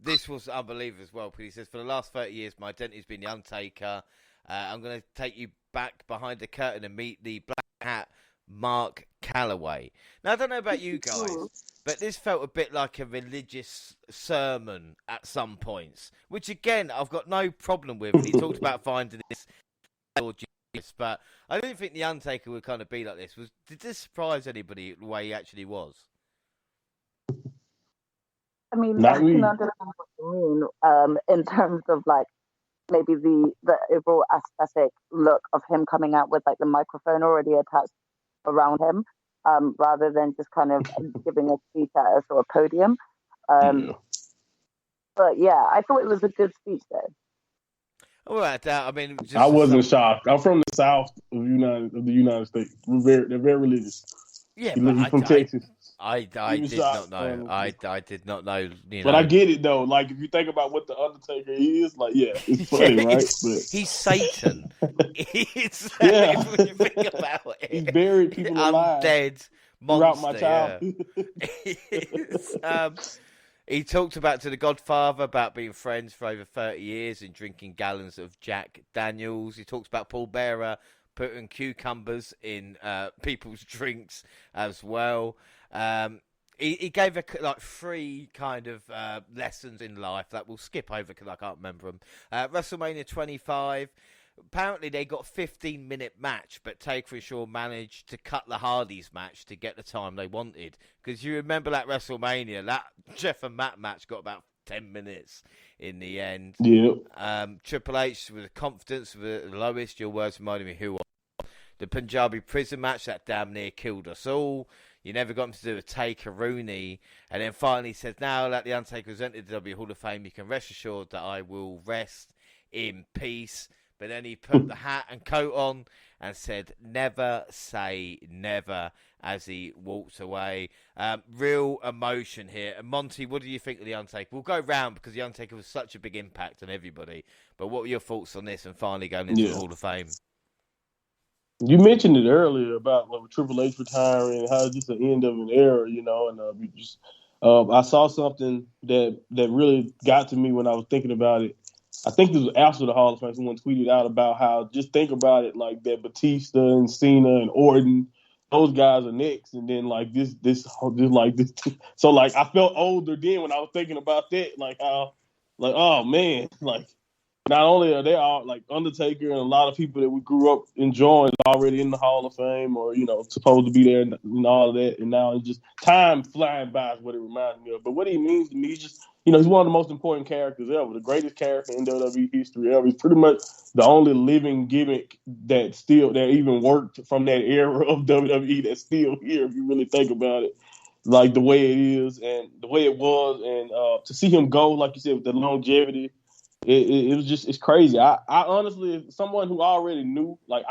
[SPEAKER 1] This was unbelievable as well, because he says, for the last 30 years, my identity's been The Undertaker. I'm going to take you back behind the curtain and meet the Black Hat Mark Calloway. Now, I don't know about you guys, but this felt a bit like a religious sermon at some points, which, again, I've got no problem with. And he talked about finding this Lord Jesus, but I don't think The Undertaker would kind of be like this. Did this surprise anybody the way he actually was?
[SPEAKER 2] I mean, I can understand what you mean in terms of like maybe the overall aesthetic look of him coming out with like the microphone already attached around him, rather than just kind of giving a speech at a sort of podium. But yeah, I thought it was a good speech though.
[SPEAKER 1] All right, I mean,
[SPEAKER 3] I wasn't shocked. I'm from the South of the United States. They're very religious.
[SPEAKER 1] Yeah,
[SPEAKER 3] he's from Texas.
[SPEAKER 1] I did not know. I did not know.
[SPEAKER 3] But I get it though. Like if you think about what the Undertaker is, like it's funny, right? But
[SPEAKER 1] he's Satan. He's when you think about it.
[SPEAKER 3] He's buried people alive.
[SPEAKER 1] Undead monster.
[SPEAKER 3] Throughout my childhood.
[SPEAKER 1] He talked about to the Godfather about being friends for over 30 years and drinking gallons of Jack Daniels. He talks about Paul Bearer putting cucumbers in people's drinks as well. He gave like 3 kind of lessons in life that we'll skip over because I can't remember them. WrestleMania 25. apparently they got a 15-minute match, but Taker and Shaw managed to cut the Hardys match to get the time they wanted. Because you remember that WrestleMania, that Jeff and Matt match got about 10 minutes in the end.
[SPEAKER 3] Yeah.
[SPEAKER 1] Triple H with confidence, with the lowest, your words reminded me who. The Punjabi prison match that damn near killed us all. You never got him to do a Taker Rooney. And then finally he says, now that The Undertaker has entered the W Hall of Fame, you can rest assured that I will rest in peace. But then he put the hat and coat on and said, never say never, as he walked away. Real emotion here. And Monty, what do you think of The Undertaker? We'll go round because The Undertaker was such a big impact on everybody. But what were your thoughts on this and finally going into the Hall of Fame?
[SPEAKER 3] You mentioned it earlier about Triple H retiring, how it's just the end of an era, and I saw something that really got to me when I was thinking about it. I think this was after the Hall of Fame. Someone tweeted out about how just think about it like that Batista and Cena and Orton, those guys are next, and then like this. So like I felt older then when I was thinking about that, like how, like oh man, like. Not only are they all like Undertaker and a lot of people that we grew up enjoying already in the Hall of Fame or, supposed to be there and all of that. And now it's just time flying by is what it reminds me of. But what he means to me is just, he's one of the most important characters ever, the greatest character in WWE history ever. He's pretty much the only living gimmick that even worked from that era of WWE that's still here, if you really think about it. Like the way it is and the way it was. And to see him go, like you said, with the longevity, it was just, it's crazy. I honestly, someone who already knew, like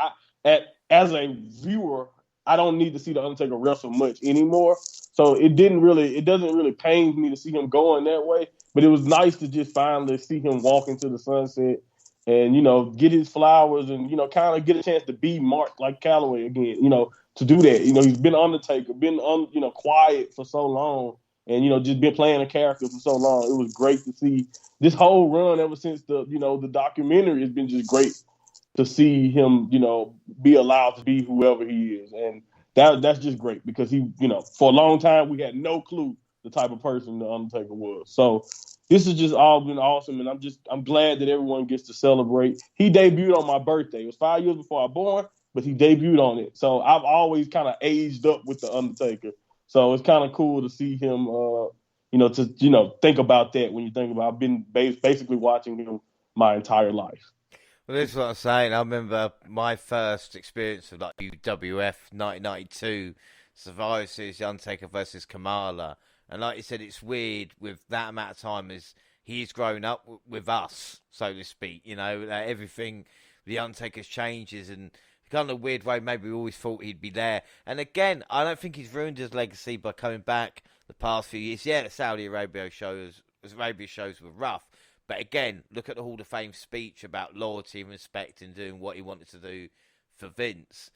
[SPEAKER 3] as a viewer, I don't need to see the Undertaker wrestle much anymore. So it doesn't really pain me to see him going that way. But it was nice to just finally see him walk into the sunset and, get his flowers and, kind of get a chance to be Mark like Calloway again, to do that. He's been Undertaker, been quiet for so long and, just been playing a character for so long. It was great to see this whole run ever since the documentary has been just great to see him, be allowed to be whoever he is. And that's just great because he, for a long time, we had no clue the type of person the Undertaker was. So this has just all been awesome. And I'm glad that everyone gets to celebrate. He debuted on my birthday. It was 5 years before I was born, but he debuted on it. So I've always kind of aged up with the Undertaker. So it's kind of cool to see him, think about that when you think about I've been basically watching him my entire life.
[SPEAKER 1] Well, this is what I'm saying. I remember my first experience of like UWF 1992 Survivor Series, The Undertaker versus Kamala. And like you said, it's weird with that amount of time as he's grown up with us, so to speak. Everything, The Undertaker's changes and kind of weird way, maybe we always thought he'd be there. And again, I don't think he's ruined his legacy by coming back the past few years. Yeah, the Saudi Arabia shows were rough. But again, look at the Hall of Fame speech about loyalty and respect and doing what he wanted to do for Vince.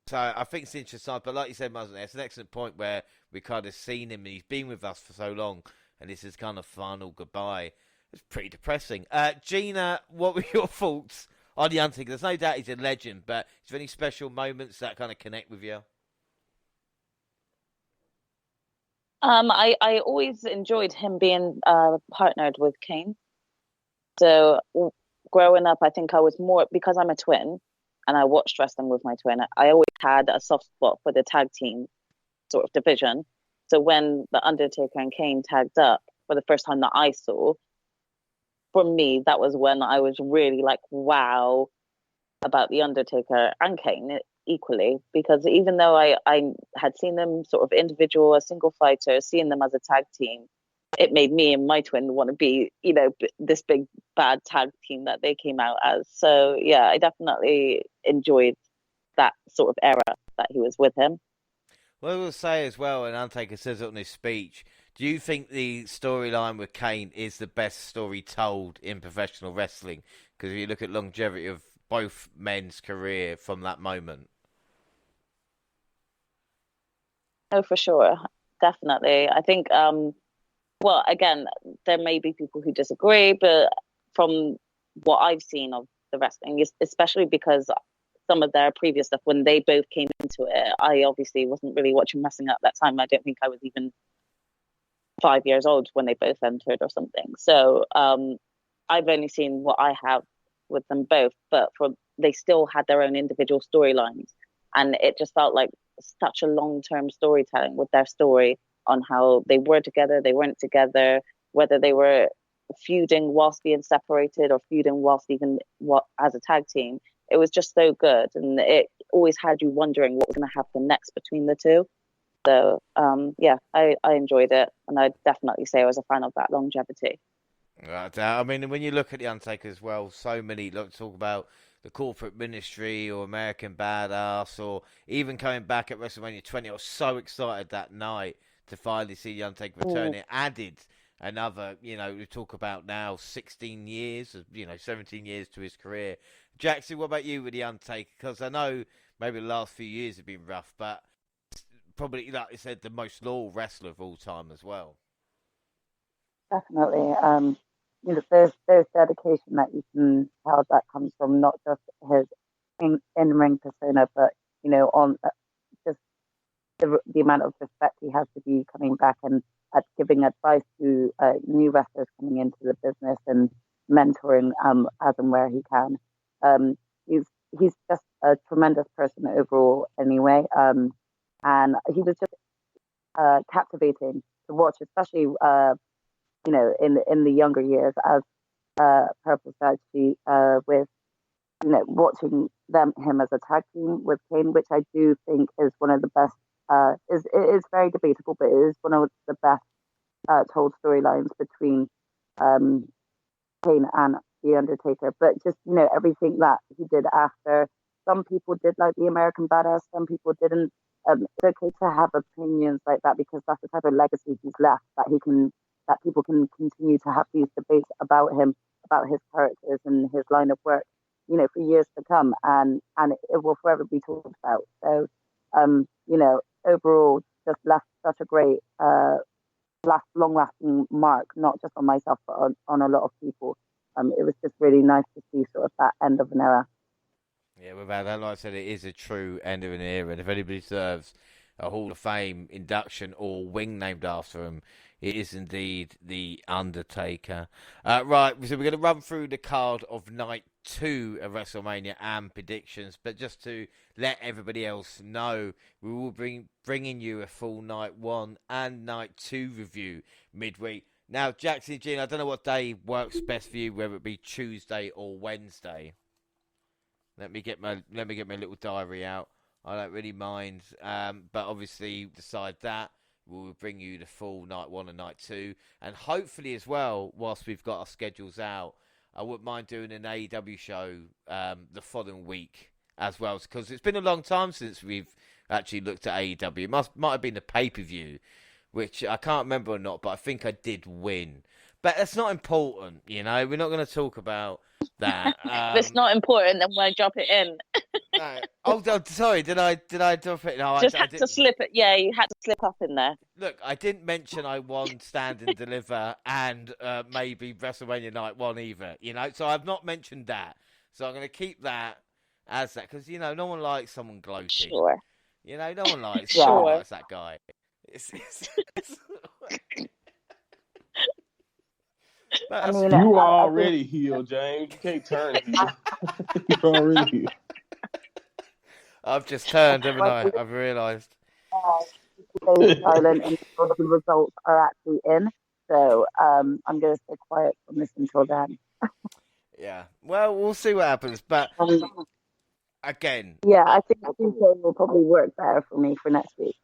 [SPEAKER 1] So I think it's interesting. But like you said, Mazen, it's an excellent point where we kind of seen him and he's been with us for so long. And this is kind of final goodbye. It's pretty depressing. Gina, what were your thoughts on The Undertaker? There's no doubt he's a legend, but is there any special moments that kind of connect with you?
[SPEAKER 2] I always enjoyed him being partnered with Kane. So growing up, I think I was more, because I'm a twin and I watched wrestling with my twin, I always had a soft spot for the tag team sort of division. So when The Undertaker and Kane tagged up for the first time that I saw, for me, that was when I was really like, wow, about The Undertaker and Kane equally. Because even though I had seen them sort of individual, a single fighter, seeing them as a tag team, it made me and my twin want to be, this big bad tag team that they came out as. So yeah, I definitely enjoyed that sort of era that he was with him.
[SPEAKER 1] Well, I will say as well, and Undertaker says it on his speech, do you think the storyline with Kane is the best story told in professional wrestling? Because if you look at longevity of both men's career from that moment.
[SPEAKER 2] Oh, for sure. Definitely. I think, well, again, there may be people who disagree, but from what I've seen of the wrestling, especially because some of their previous stuff, when they both came into it, I obviously wasn't really watching wrestling at that time. I don't think I was even 5 years old when they both entered or something. So I've only seen what I have with them both, but they still had their own individual storylines, and it just felt like such a long-term storytelling with their story on how they were together, they weren't together, whether they were feuding whilst being separated or feuding whilst even as a tag team. It was just so good, and it always had you wondering what was going to happen next between the two. So I enjoyed it, and I'd definitely say I was a fan of that longevity.
[SPEAKER 1] Right. I mean, when you look at the Undertaker as well, so many talk about the corporate ministry or American Badass, or even coming back at WrestleMania 20. I was so excited that night to finally see the Undertaker return. It added another, we talk about now 16 years, 17 years to his career. Jaxie, what about you with the Undertaker? Because I know maybe the last few years have been rough, but probably, like I said, the most loyal wrestler of all time as well.
[SPEAKER 4] Definitely. There's dedication that you can tell that comes from not just his in-ring persona, but on just the amount of respect he has to be coming back and giving advice to new wrestlers coming into the business and mentoring as and where he can. He's just a tremendous person overall, anyway. And he was just captivating to watch, especially in the younger years as Purple Strategy, with watching him as a tag team with Kane, which I do think is one of the best. It is very debatable, but it is one of the best told storylines between Kane and the Undertaker. But just everything that he did after. Some people did like the American Badass, some people didn't. It's okay to have opinions like that, because that's the type of legacy he's left, that people can continue to have these debates about him, about his characters and his line of work, for years to come, and it will forever be talked about. So, overall, just left such a great, long-lasting mark, not just on myself, but on a lot of people. It was just really nice to see sort of that end of an era.
[SPEAKER 1] Yeah, without that, like I said, it is a true end of an era, and if anybody deserves a Hall of Fame induction or wing named after him, it is indeed the Undertaker. Right, so we're going to run through the card of Night 2 of WrestleMania and predictions, but just to let everybody else know, we will bringing you a full Night 1 and Night 2 review midweek. Now, Jackson and Gina, I don't know what day works best for you, whether it be Tuesday or Wednesday. Let me get my little diary out. I don't really mind, but obviously decide that. We'll bring you the full Night 1 and Night 2. And hopefully as well, whilst we've got our schedules out, I wouldn't mind doing an AEW show the following week as well. Because it's been a long time since we've actually looked at AEW. It might have been the pay-per-view, which I can't remember or not, but I think I did win. But that's not important, We're not going to talk about that.
[SPEAKER 2] If it's not important, then why drop it in?
[SPEAKER 1] No. Oh, sorry. Did I drop it? No,
[SPEAKER 2] Just
[SPEAKER 1] I
[SPEAKER 2] had
[SPEAKER 1] didn't.
[SPEAKER 2] to slip it. Yeah, you had to slip up in there.
[SPEAKER 1] Look, I didn't mention I won Stand and Deliver and maybe WrestleMania Night 1 either, So I've not mentioned that. So I'm going to keep that as that because, no one likes someone gloating.
[SPEAKER 2] Sure.
[SPEAKER 1] No one likes that guy. It's...
[SPEAKER 3] You are already healed, James. You can't turn heel. You're already healed.
[SPEAKER 4] I've just turned, haven't I?
[SPEAKER 1] I've realised.
[SPEAKER 4] Stay silent until the results are actually in. So I'm going to stay quiet from this until then.
[SPEAKER 1] Yeah. Well, we'll see what happens. But again.
[SPEAKER 4] Yeah, I think Tuesday will probably work better for me for next week.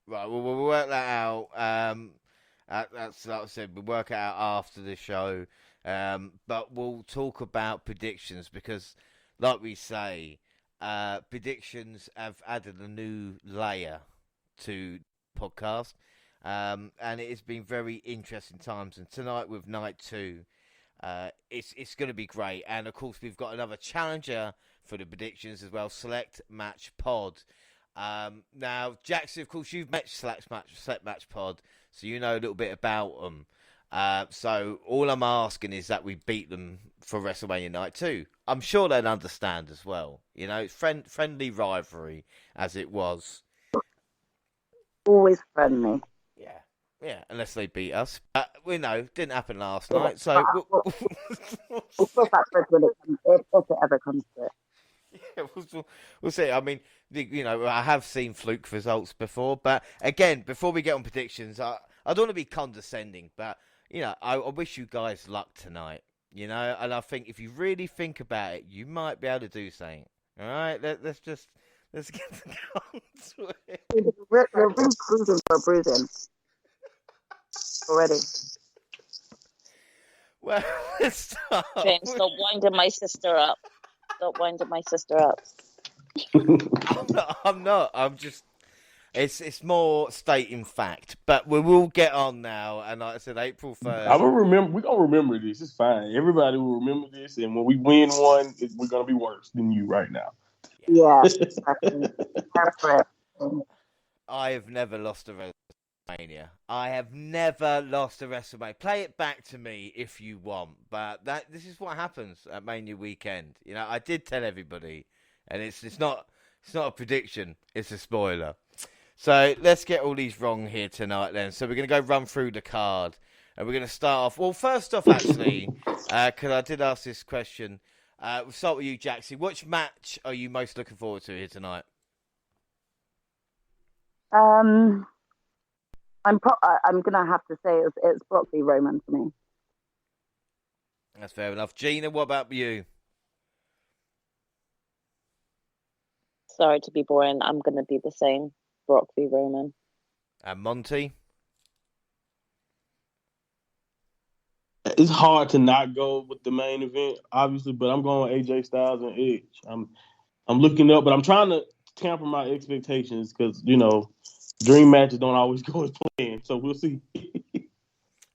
[SPEAKER 1] Right. Well, we'll work that out. That's like I said. We'll work it out after the show. But we'll talk about predictions because, like we say, predictions have added a new layer to the podcast. And it has been very interesting times. And tonight with Night 2, it's going to be great. And of course, we've got another challenger for the predictions as well. Select Match Pod. Now, Jackson, of course, you've met Select Match Pod, so you know a little bit about them. So all I'm asking is that we beat them for WrestleMania Night 2. I'm sure they'll understand as well. Friendly rivalry as it was.
[SPEAKER 4] Always friendly.
[SPEAKER 1] Yeah. Yeah, unless they beat us. But we know didn't happen last night, so
[SPEAKER 4] We'll cross that bridge when it comes, if it ever comes to it.
[SPEAKER 1] yeah, we'll see. I mean, I have seen fluke results before, but again, before we get on predictions, I don't want to be condescending, but I wish you guys luck tonight. And I think if you really think about it, you might be able to do something. All right, let's get on to it.
[SPEAKER 4] We're really cruising for a bruising already.
[SPEAKER 1] Well, let's start.
[SPEAKER 2] James, stop winding my sister up. Stop winding my sister up.
[SPEAKER 1] I'm not. I'm just. It's more stating fact, but we will get on now. And like I said, April 1st.
[SPEAKER 3] I will remember. We're gonna remember this. It's fine. Everybody will remember this, and when we win one, we're gonna be worse than you right now.
[SPEAKER 4] Yeah, exactly.
[SPEAKER 1] I have never lost a WrestleMania. I have never lost a WrestleMania. Play it back to me if you want, but this is what happens at Mania weekend. I did tell everybody, and it's not a prediction. It's a spoiler. So let's get all these wrong here tonight then. So we're going to go run through the card. And we're going to start off... Well, first off, actually, because I did ask this question. We'll start with you, Jaxie. Which match are you most looking forward to here tonight?
[SPEAKER 4] I'm gonna have to say it's Brock v. Roman for me.
[SPEAKER 1] That's fair enough. Gina, what about you?
[SPEAKER 2] Sorry to be boring. I'm going to be the same. Brock v. Roman.
[SPEAKER 1] And Monty?
[SPEAKER 3] It's hard to not go with the main event, obviously, but I'm going AJ Styles and Edge. I'm looking up, but I'm trying to temper my expectations because dream matches don't always go as planned. So we'll see.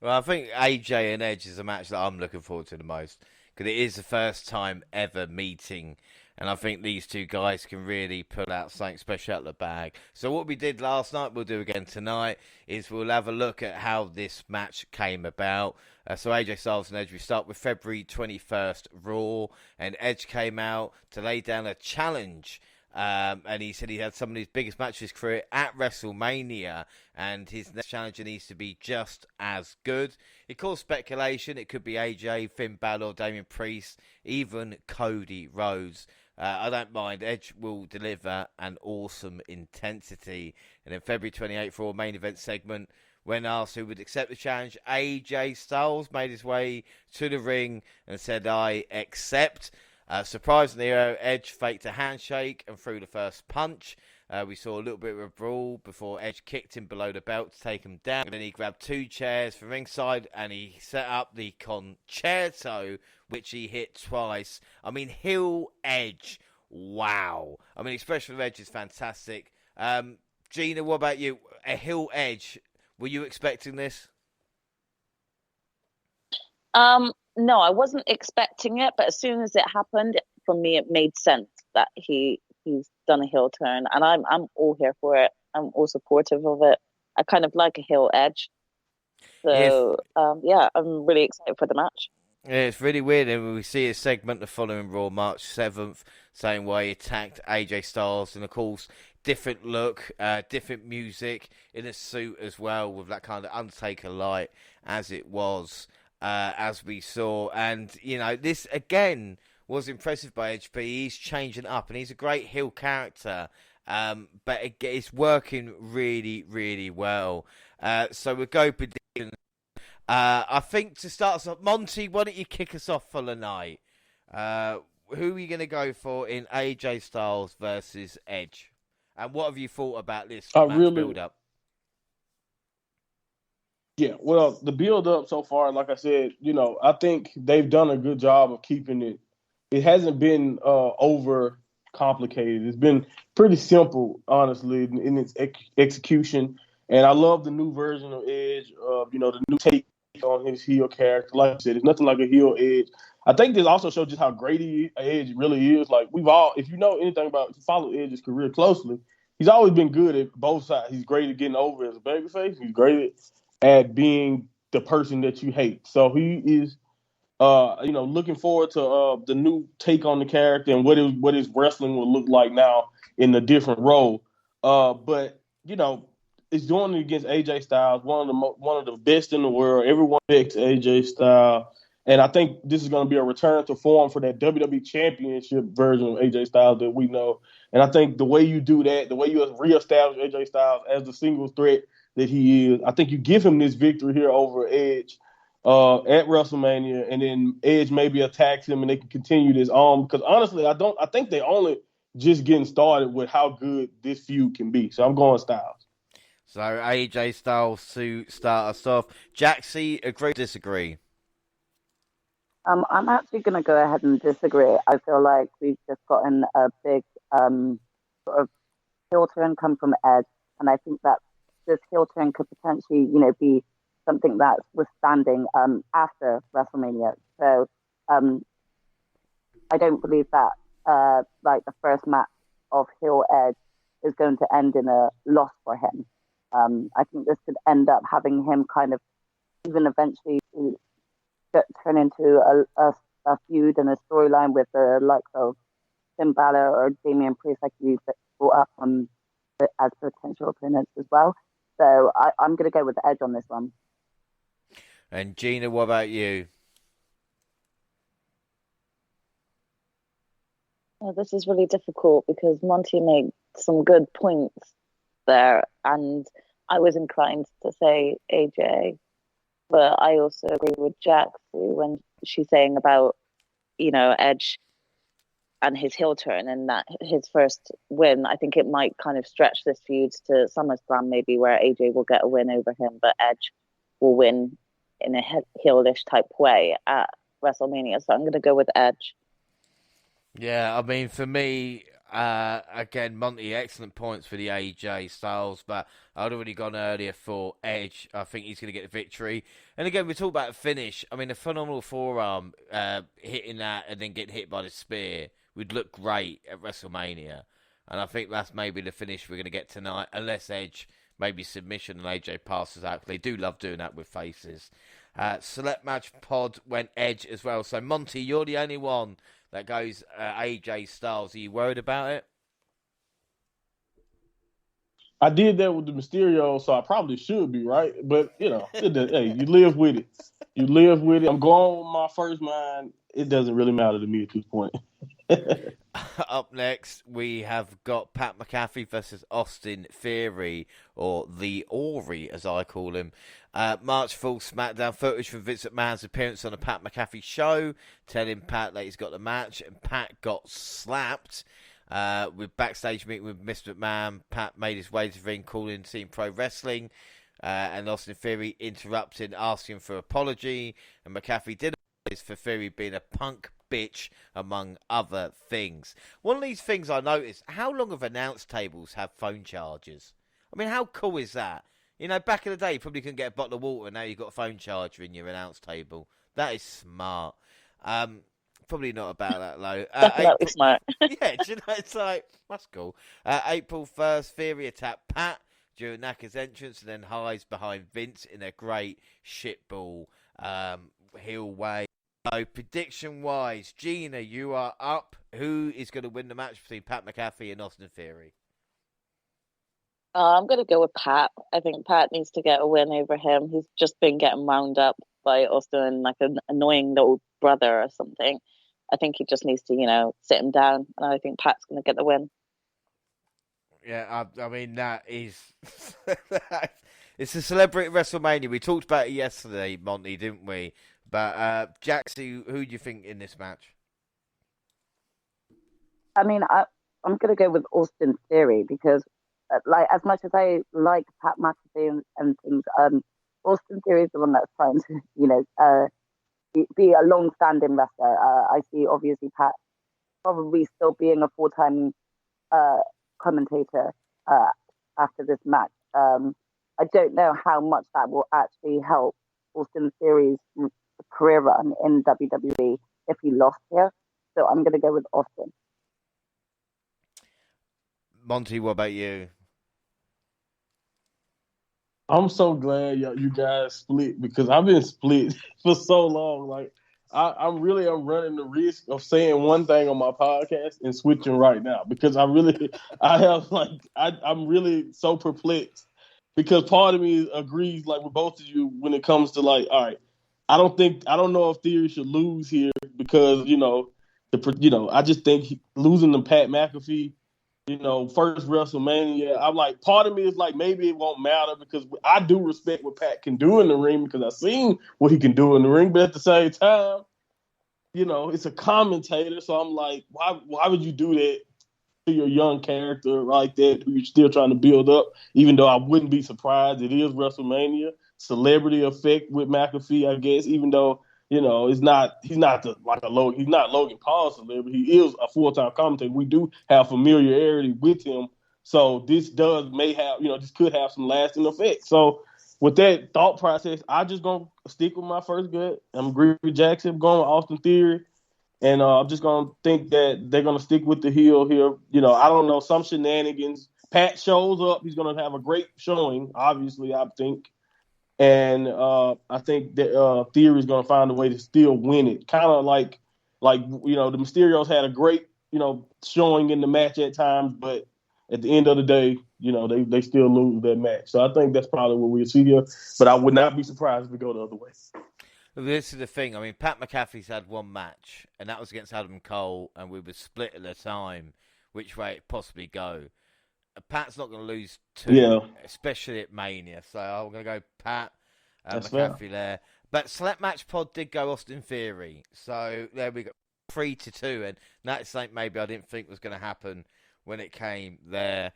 [SPEAKER 1] Well, I think AJ and Edge is a match that I'm looking forward to the most because it is the first time ever meeting. And I think these two guys can really pull out something special out of the bag. So what we did last night, we'll do again tonight, is we'll have a look at how this match came about. So AJ Styles and Edge, we start with February 21st, Raw. And Edge came out to lay down a challenge. And he said he had some of his biggest matches of his career at WrestleMania. And his next challenger needs to be just as good. It caused speculation. It could be AJ, Finn Balor, Damian Priest, even Cody Rhodes. I don't mind. Edge will deliver an awesome intensity. And then February 28th for our main event segment, when asked who would accept the challenge, AJ Styles made his way to the ring and said, I accept. Surprisingly, Edge faked a handshake and threw the first punch. We saw a little bit of a brawl before Edge kicked him below the belt to take him down. And then he grabbed two chairs from ringside and he set up the concerto, which he hit twice. I mean, heel Edge. Wow. I mean, expression of Edge is fantastic. Gina, what about you? A heel Edge. Were you expecting this?
[SPEAKER 2] No, I wasn't expecting it, but as soon as it happened, for me, it made sense that he's done a heel turn, and I'm all here for it. I'm all supportive of it. I kind of like a heel Edge, so I'm really excited for the match.
[SPEAKER 1] Yeah, it's really weird. And we see a segment the following Raw, March 7th, saying why he attacked AJ Styles, and of course, different look, different music in a suit as well, with that kind of Undertaker light as it was. As we saw, and this again was impressive by Edge, but he's changing up, and he's a great heel character. But it's working really, really well. So we'll go prediction. I think to start us off, Monty, why don't you kick us off for the night? Who are you going to go for in AJ Styles versus Edge? And what have you thought about this match build-up?
[SPEAKER 3] Yeah, well, the build-up so far, like I said, I think they've done a good job of keeping it. It hasn't been over complicated. It's been pretty simple, honestly, in its execution. And I love the new version of Edge, the new take on his heel character. Like I said, it's nothing like a heel Edge. I think this also shows just how great Edge really is. Like, if you know anything about, if you follow Edge's career closely, he's always been good at both sides. He's great at getting over as a babyface. He's great at being the person that you hate. So he is, looking forward to the new take on the character and what his wrestling will look like now in a different role. But is doing it against AJ Styles, one of the best in the world. Everyone picks AJ Styles, and I think this is going to be a return to form for that WWE Championship version of AJ Styles that we know. And I think the way you do that, the way you reestablish AJ Styles as the singles threat that he is, I think you give him this victory here over Edge at WrestleMania, and then Edge maybe attacks him, and they can continue this on. Because honestly, I think they only just getting started with how good this feud can be. So I'm going Styles.
[SPEAKER 1] So AJ Styles to start us off. Jaxie, agree or disagree?
[SPEAKER 4] I'm actually going to go ahead and disagree. I feel like we've just gotten a big sort of heel turn come from Edge, and I think that this heel turn could potentially, be something that's withstanding after WrestleMania. So I don't believe that like the first match of heel Edge is going to end in a loss for him. I think this could end up having him kind of even eventually turn into a feud and a storyline with the likes of Finn Balor or Damian Priest, like you brought up as potential opponents as well. So I'm going to go with Edge on this one.
[SPEAKER 1] And Gina, what about you?
[SPEAKER 2] Well, this is really difficult because Monty made some good points there, and I was inclined to say AJ, but I also agree with Jaxie when she's saying about, Edge and his heel turn and that his first win. I think it might kind of stretch this feud to SummerSlam maybe, where AJ will get a win over him, but Edge will win in a heelish type way at WrestleMania. So I'm going to go with Edge.
[SPEAKER 1] Yeah, I mean, for me, again, Monty, excellent points for the AJ Styles, but I'd already gone earlier for Edge. I think he's going to get the victory. And again, we talk about the finish. I mean, a phenomenal forearm, hitting that and then getting hit by the spear would look great at WrestleMania. And I think that's maybe the finish we're going to get tonight, unless Edge, maybe submission and AJ passes out. They do love doing that with faces. Select match pod went Edge as well. So, Monty, you're the only one that goes AJ Styles. Are you worried about it?
[SPEAKER 3] I did that with the Mysterio, so I probably should be, right? But, hey, you live with it. You live with it. I'm going with my first mind. It doesn't really matter to me at this point.
[SPEAKER 1] Up next, we have got Pat McAfee versus Austin Theory, or the Ori, as I call him. March full SmackDown footage from Vince McMahon's appearance on the Pat McAfee show, telling Pat that he's got the match, and Pat got slapped. With backstage meeting with Mr. McMahon, Pat made his way to the ring, calling Team Pro Wrestling, and Austin Theory interrupted, asking for apology, and McAfee did apologize for Theory being a punk bitch, among other things. One of these things I noticed, how long have announce tables have phone chargers? I mean, how cool is that? Back in the day, you probably couldn't get a bottle of water, and now you've got a phone charger in your announce table. That is smart. Probably not about that, though.
[SPEAKER 2] Definitely smart.
[SPEAKER 1] Yeah, it's like, that's cool. April 1st, Theory attacked Pat during Naka's entrance and then hides behind Vince in a great shitball heel way. So, prediction-wise, Gina, you are up. Who is going to win the match between Pat McAfee and Austin Theory?
[SPEAKER 2] I'm going to go with Pat. I think Pat needs to get a win over him. He's just been getting wound up by Austin like an annoying little brother or something. I think he just needs to, sit him down. And I think Pat's going to get the win.
[SPEAKER 1] Yeah, I mean, that is... It's a celebrity WrestleMania. We talked about it yesterday, Monty, didn't we? But, Jaxie, who do you think in this match?
[SPEAKER 4] I mean, I'm going to go with Austin Theory because, as much as I like Pat McAfee and things, Austin Theory is the one that's trying to, be a long-standing wrestler. I see, obviously, Pat probably still being a full-time commentator after this match. I don't know how much that will actually help Austin Theory's career run in WWE if he lost here. So I'm going to go with Austin.
[SPEAKER 1] Monty, what about you?
[SPEAKER 3] I'm so glad you guys split because I've been split for so long. Like I'm running the risk of saying one thing on my podcast and switching right now because I'm really so perplexed because part of me agrees like with both of you when it comes to like, all right, I don't know if Theory should lose here because I just think losing to Pat McAfee, first WrestleMania, I'm like, part of me is like maybe it won't matter because I do respect what Pat can do in the ring because I've seen what he can do in the ring, but at the same time, it's a commentator, so I'm like, why would you do that to your young character like that who you're still trying to build up, even though I wouldn't be surprised. It is WrestleMania. Celebrity effect with McAfee, I guess, even though, he's not he's not Logan Paul's celebrity. He is a full-time commentator. We do have familiarity with him. So this this could have some lasting effect. So with that thought process, I just gonna stick with my first gut. I'm agree with Jackson. I'm going with Austin Theory. And I'm just going to think that they're going to stick with the heel here. I don't know, some shenanigans. Pat shows up. He's going to have a great showing, obviously, I think. And I think that Theory is going to find a way to still win it. Kind of like the Mysterios had a great, showing in the match at times. But at the end of the day, they still lose that match. So I think that's probably what we'll see here. But I would not be surprised if we go the other way.
[SPEAKER 1] This is the thing. I mean, Pat McAfee's had one match, and that was against Adam Cole, and we were split at the time which way it possibly go. Pat's not going to lose two, especially at Mania. So I'm going to go Pat McAfee there. But Select Match Pod did go Austin Theory. So there we go. 3-2, and that's something maybe I didn't think was going to happen when it came there.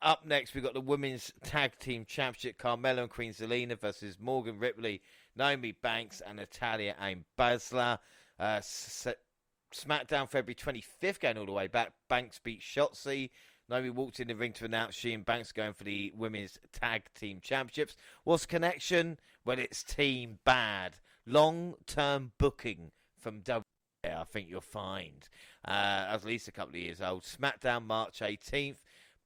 [SPEAKER 1] Up next, we've got the Women's Tag Team Championship. Carmella and Queen Zelina versus Morgan Ripley, Naomi Banks, and Natalya and Baszler. SmackDown February 25th, going all the way back. Banks beat Shotzi. Naomi walked in the ring to announce she and Banks going for the Women's Tag Team Championships. What's the connection? Well, it's Team Bad. Long-term booking from WNR415, I think you'll find. At least a couple of years old. SmackDown March 18th.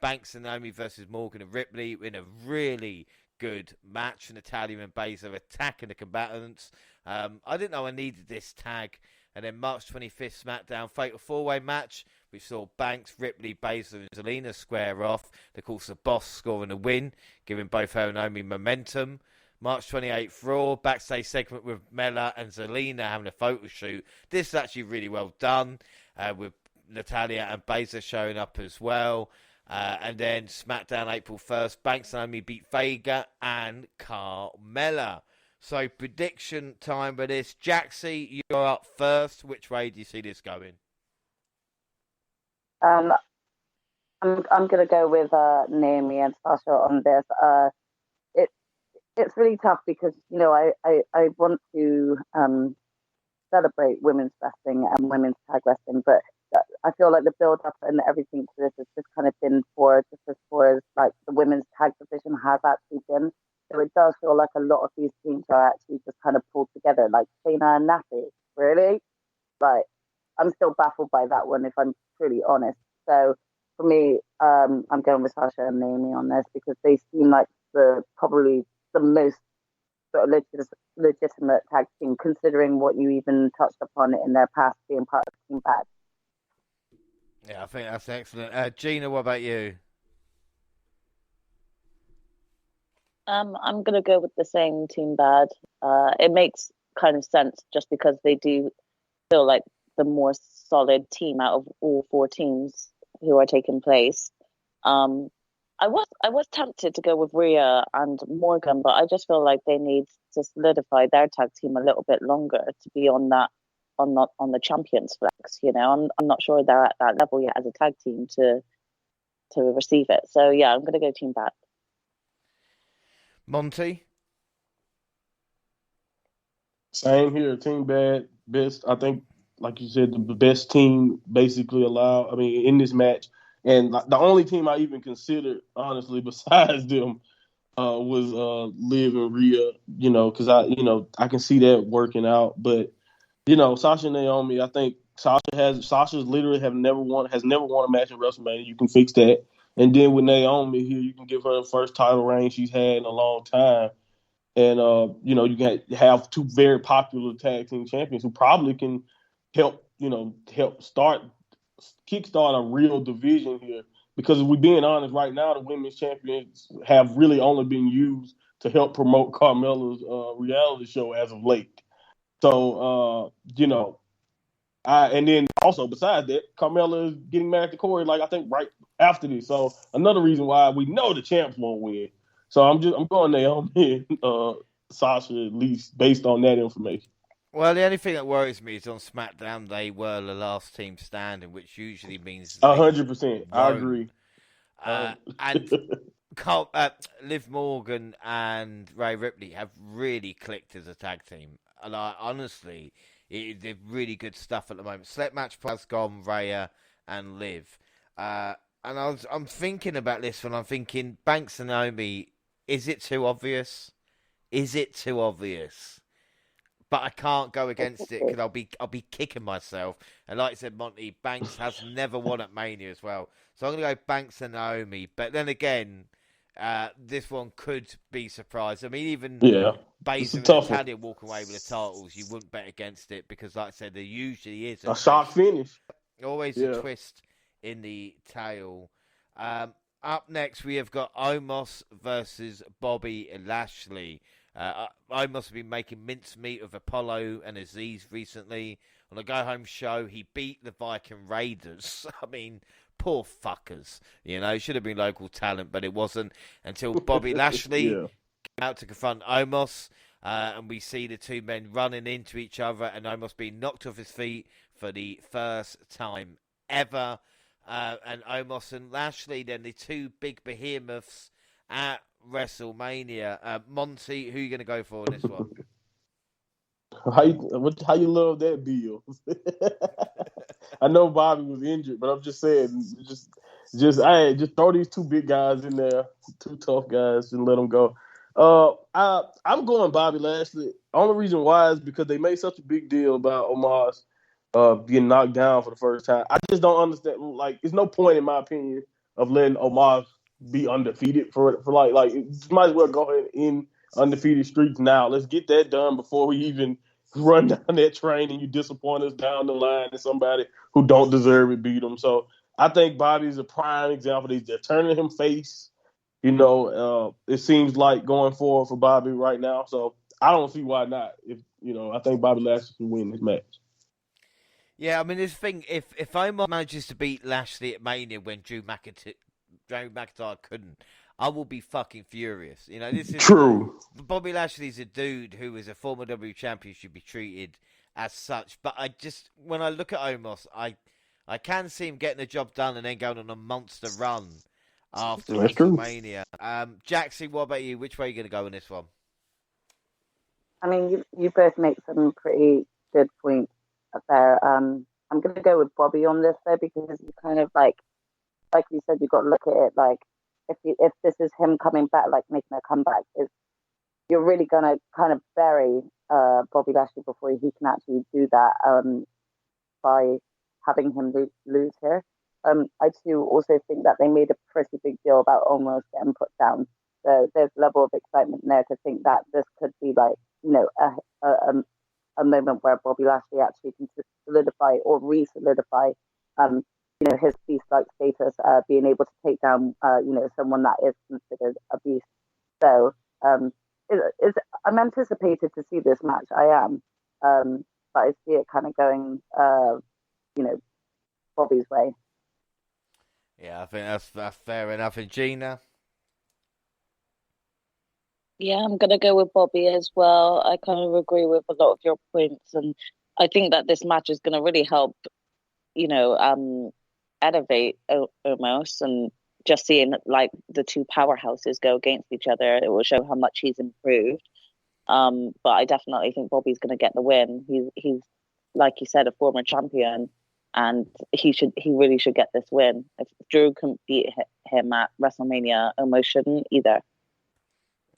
[SPEAKER 1] Banks and Naomi versus Morgan and Ripley in a really good match. Natalya and Baszler attacking the combatants. I didn't know I needed this tag. And then March 25th, SmackDown Fatal 4-Way match. We saw Banks, Ripley, Baszler, and Zelina square off. Of course, the boss scoring a win, giving both her and Naomi momentum. March 28th, Raw, backstage segment with Mella and Zelina having a photo shoot. This is actually really well done, with Natalya and Baszler showing up as well. And then SmackDown April 1st, Banks and Naomi beat Vega and Carmella. So prediction time with this. Jaxie, you're up first. Which way do you see this going?
[SPEAKER 4] I'm going to go with Naomi and Sasha on this. It's really tough because I want to celebrate women's wrestling and women's tag wrestling, but I feel like the build up and everything to this has just kind of been just as far as like the women's tag division has actually been. So it does feel like a lot of these teams are actually just kind of pulled together, like Shayna and Natty. Really? Like, I'm still baffled by that one, if I'm truly honest. So for me, I'm going with Sasha and Naomi on this because they seem like probably the most sort of legitimate tag team, considering what you even touched upon in their past being part of Team Bad.
[SPEAKER 1] Yeah, I think that's excellent. Gina, what about you?
[SPEAKER 2] I'm going to go with the same Team Bad. It makes kind of sense just because they do feel like the more solid team out of all four teams who are taking place. I was tempted to go with Rhea and Morgan, but I just feel like they need to solidify their tag team a little bit longer to be on the champions flex. I'm not sure they're at that level yet as a tag team to receive it. So yeah, I'm going to go Team Bad.
[SPEAKER 1] Monty?
[SPEAKER 3] Same here. Team Bad, best. I think, like you said, the best team basically allowed. I mean, in this match, and the only team I even considered, honestly, besides them, was Liv and Rhea. Because I can see that working out. But Sasha and Naomi, I think Sasha's literally has never won a match in WrestleMania. You can fix that. And then with Naomi here, you can give her the first title reign she's had in a long time. And, you can have two very popular tag team champions who probably can help kickstart a real division here because if we're being honest, right now the women's champions have really only been used to help promote Carmella's reality show as of late. So, and then also besides that, Carmella is getting mad at Corey, like I think right after this. So another reason why we know the champs won't win. So I'm going Naomi, Sasha, at least based on that information.
[SPEAKER 1] Well, the only thing that worries me is on SmackDown they were the last team standing, which usually means
[SPEAKER 3] 100%. I
[SPEAKER 1] won't.
[SPEAKER 3] agree.
[SPEAKER 1] And Liv Morgan and Rhea Ripley have really clicked as a tag team. And honestly, they're really good stuff at the moment. Select match has gone Rhea and Liv. And I'm thinking about this when I'm thinking Banks and Naomi. Is it too obvious? Is it too obvious? But I can't go against it because I'll be kicking myself. And like I said, Monty, Banks has never won at Mania as well. So I'm going to go Banks and Naomi. But then again, this one could be surprised. I mean, even Baszler and Natalya walking away with the titles, you wouldn't bet against it because, like I said, there usually is
[SPEAKER 3] a shock finish.
[SPEAKER 1] Always a twist in the tail. Up next, we have got Omos versus Bobby Lashley. Omos has been making mincemeat of Apollo and Aziz recently. On a go-home show, he beat the Viking Raiders. I mean, poor fuckers. Should have been local talent, but it wasn't until Bobby Lashley came out to confront Omos. And we see the two men running into each other and Omos being knocked off his feet for the first time ever. And Omos and Lashley, then the two big behemoths at WrestleMania. Monty, who are you going to go for in this one?
[SPEAKER 3] How you love that, Bill? I know Bobby was injured, but I'm just saying, just throw these two big guys in there, two tough guys, and let them go. I'm going Bobby Lashley. Only reason why is because they made such a big deal about Omos getting knocked down for the first time. I just don't understand. Like, there's no point, in my opinion, of letting Omos be undefeated for like you might as well go ahead in undefeated streaks now. Let's get that done before we even run down that train and you disappoint us down the line and somebody who don't deserve it beat them. So I think Bobby's a prime example. They're turning him face. It seems like going forward for Bobby right now. So I don't see why not. I think Bobby Lashley can win this match.
[SPEAKER 1] Yeah, I mean, this thing, if Omos manages to beat Lashley at Mania when Drew McIntyre couldn't, I will be fucking furious. This is
[SPEAKER 3] true.
[SPEAKER 1] Bobby Lashley's a dude who is a former WWE champion, should be treated as such. But when I look at Omos, I can see him getting the job done and then going on a monster run after WrestleMania. Jaxie, what about you? Which way are you going to go in this one?
[SPEAKER 4] I mean, you both make some pretty good points up there. I'm going to go with Bobby on this though, because you kind of like you said, you got to look at it like if this is him coming back, like making a comeback, you're really going to kind of bury Bobby Lashley before he can actually do that by having him lose here. I too also think that they made a pretty big deal about almost getting put down. So there's a level of excitement there to think that this could be like, a moment where Bobby Lashley actually can solidify or re-solidify, his beast-like status, being able to take down, someone that is considered a beast. So I'm anticipated to see this match. I am, but I see it kind of going, Bobby's way.
[SPEAKER 1] Yeah, I think that's fair enough. And Gina?
[SPEAKER 2] Yeah, I'm going to go with Bobby as well. I kind of agree with a lot of your points. And I think that this match is going to really help, elevate Omos, and just seeing like the two powerhouses go against each other, it will show how much he's improved. But I definitely think Bobby's going to get the win. He's like you said, a former champion, and he really should get this win. If Drew can beat him at WrestleMania, Omos shouldn't either.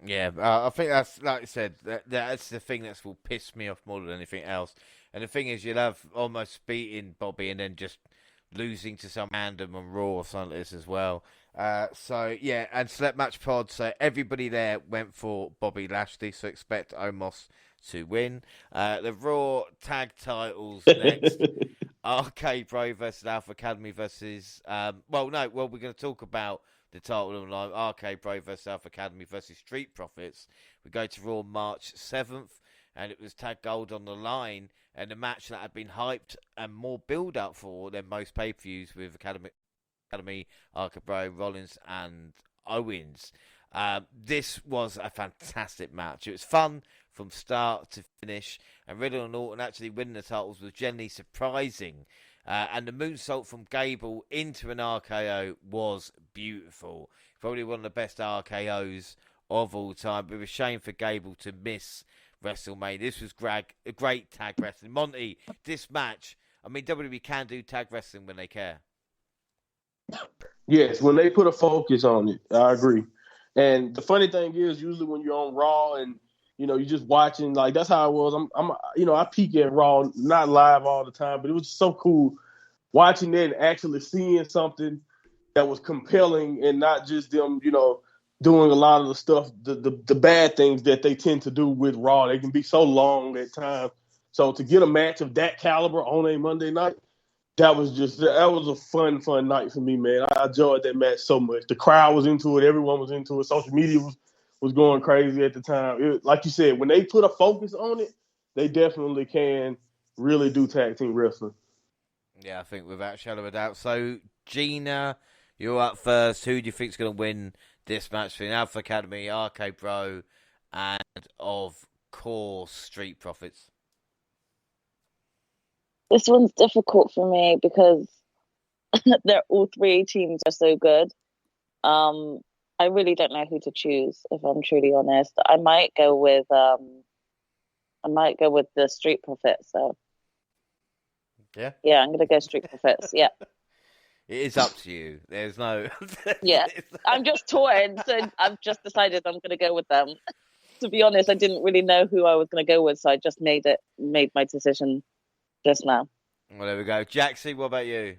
[SPEAKER 1] Yeah, I think that's, like I said, that's the thing that will piss me off more than anything else. And the thing is, you'll have almost beating Bobby and then just losing to some random on Raw or something like this as well. So, yeah, and Select Match Pod, so everybody there went for Bobby Lashley, so expect Omos to win. The Raw tag titles next. RK Bro versus Alpha Academy versus we're going to talk about the title of the line. RK Bro versus Alpha Academy versus Street Profits. We go to Raw March 7th, and it was tag gold on the line, and a match that had been hyped and more build up for than most pay-per-views with Academy, RK Bro, Rollins and Owens. This was a fantastic match. It was fun from start to finish, and Riddle and Orton actually winning the titles was generally surprising. And the moonsault from Gable into an RKO was beautiful. Probably one of the best RKOs of all time. But it was a shame for Gable to miss WrestleMania. This was a great tag wrestling. Monty, this match, I mean, WWE can do tag wrestling when they care.
[SPEAKER 3] Yes, when they put a focus on it, I agree. And the funny thing is, usually when you're on Raw and you're just watching, like that's how it was. I peek at Raw, not live all the time, but it was so cool watching that and actually seeing something that was compelling and not just them, doing a lot of the stuff, the bad things that they tend to do with Raw. They can be so long at times. So to get a match of that caliber on a Monday night, that was a fun night for me, man. I enjoyed that match so much. The crowd was into it. Everyone was into it. Social media was going crazy at the time. Like you said, when they put a focus on it, they definitely can really do tag team wrestling.
[SPEAKER 1] Yeah, I think without a shadow of a doubt. So, Gina, you're up first. Who do you think's going to win this match between Alpha Academy, RK Bro, and, of course, Street Profits?
[SPEAKER 2] This one's difficult for me because all three teams are so good. I really don't know who to choose, if I'm truly honest. I might go with the Street Profits. So yeah, I'm gonna go Street Profits. Yeah,
[SPEAKER 1] it is up to you. There's no.
[SPEAKER 2] Yeah, I'm just torn, so I've just decided I'm gonna go with them. To be honest, I didn't really know who I was gonna go with, so I just made my decision just now.
[SPEAKER 1] Well, there we go. Jaxie, what about you?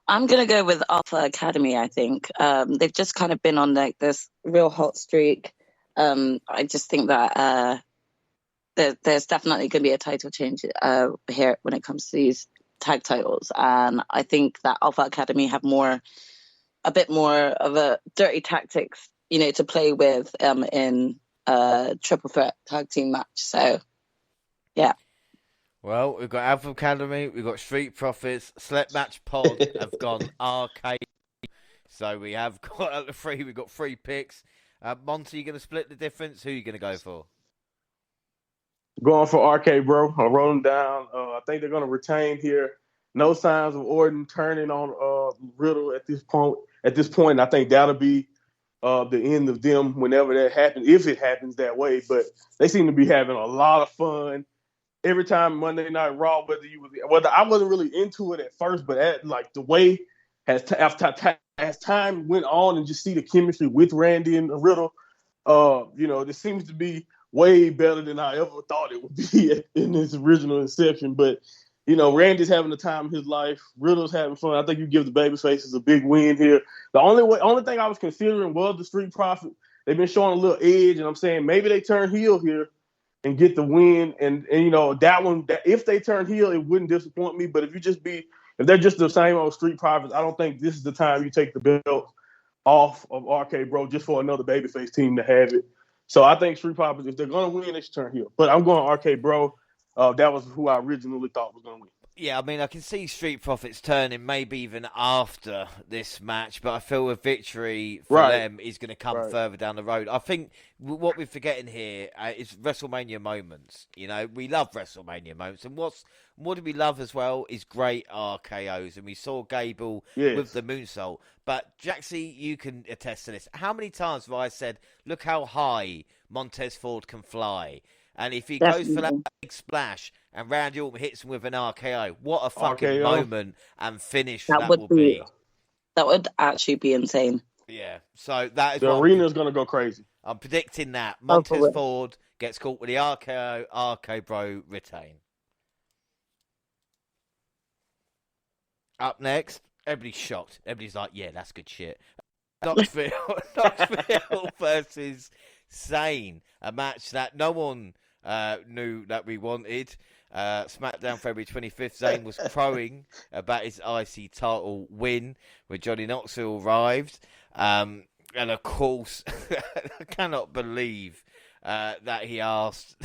[SPEAKER 4] I'm going to go with Alpha Academy, I think. They've just kind of been on like this real hot streak. I just think that there's definitely going to be a title change here when it comes to these tag titles. And I think that Alpha Academy have a bit more of a dirty tactics, to play with in a triple threat tag team match. So, yeah.
[SPEAKER 1] Well, we've got Alpha Academy, we've got Street Profits, Select Match Pod have gone arcade. So we have got out of three, we've got 3 picks. Monty, you going to split the difference? Who are you going to go for?
[SPEAKER 3] Going for RK Bro. I wrote them down. I think they're going to retain here. No signs of Orton turning on Riddle at this point. I think that'll be the end of them whenever that happens, if it happens that way. But they seem to be having a lot of fun. Every time Monday Night Raw, whether I wasn't really into it at first, but the way as time went on and just see the chemistry with Randy and Riddle, this seems to be way better than I ever thought it would be in its original inception. But Randy's having the time of his life. Riddle's having fun. I think you give the babyfaces a big win here. The only thing I was considering was the Street Profits. They've been showing a little edge, and I'm saying maybe they turn heel here and get the win, and that one. If they turn heel, it wouldn't disappoint me. But if they're just the same old Street Profits, I don't think this is the time you take the belt off of RK Bro just for another babyface team to have it. So I think Street Profits, if they're gonna win, they should turn heel. But I'm going RK Bro. That was who I originally thought was gonna win.
[SPEAKER 1] Yeah, I mean, I can see Street Profits turning maybe even after this match, but I feel a victory for them is going to come further down the road. I think what we're forgetting here is WrestleMania moments. We love WrestleMania moments, and what do we love as well is great RKOs, and we saw Gable with the moonsault. But Jaxie, you can attest to this. How many times have I said, look how high Montez Ford can fly? And if he goes for that big splash and Randy Orton hits him with an RKO, what a fucking moment and finish that will be.
[SPEAKER 4] That would actually be insane.
[SPEAKER 1] Yeah, so that is
[SPEAKER 3] the arena's going to go crazy.
[SPEAKER 1] I'm predicting that. Montez Ford gets caught with the RKO, RK Bro retain. Up next, everybody's shocked. Everybody's like, yeah, that's good shit. Knoxville versus Sane, a match that no one knew that we wanted. SmackDown February 25th, Zayn was crowing about his IC title win when Johnny Knoxville arrived. And of course, I cannot believe that he asked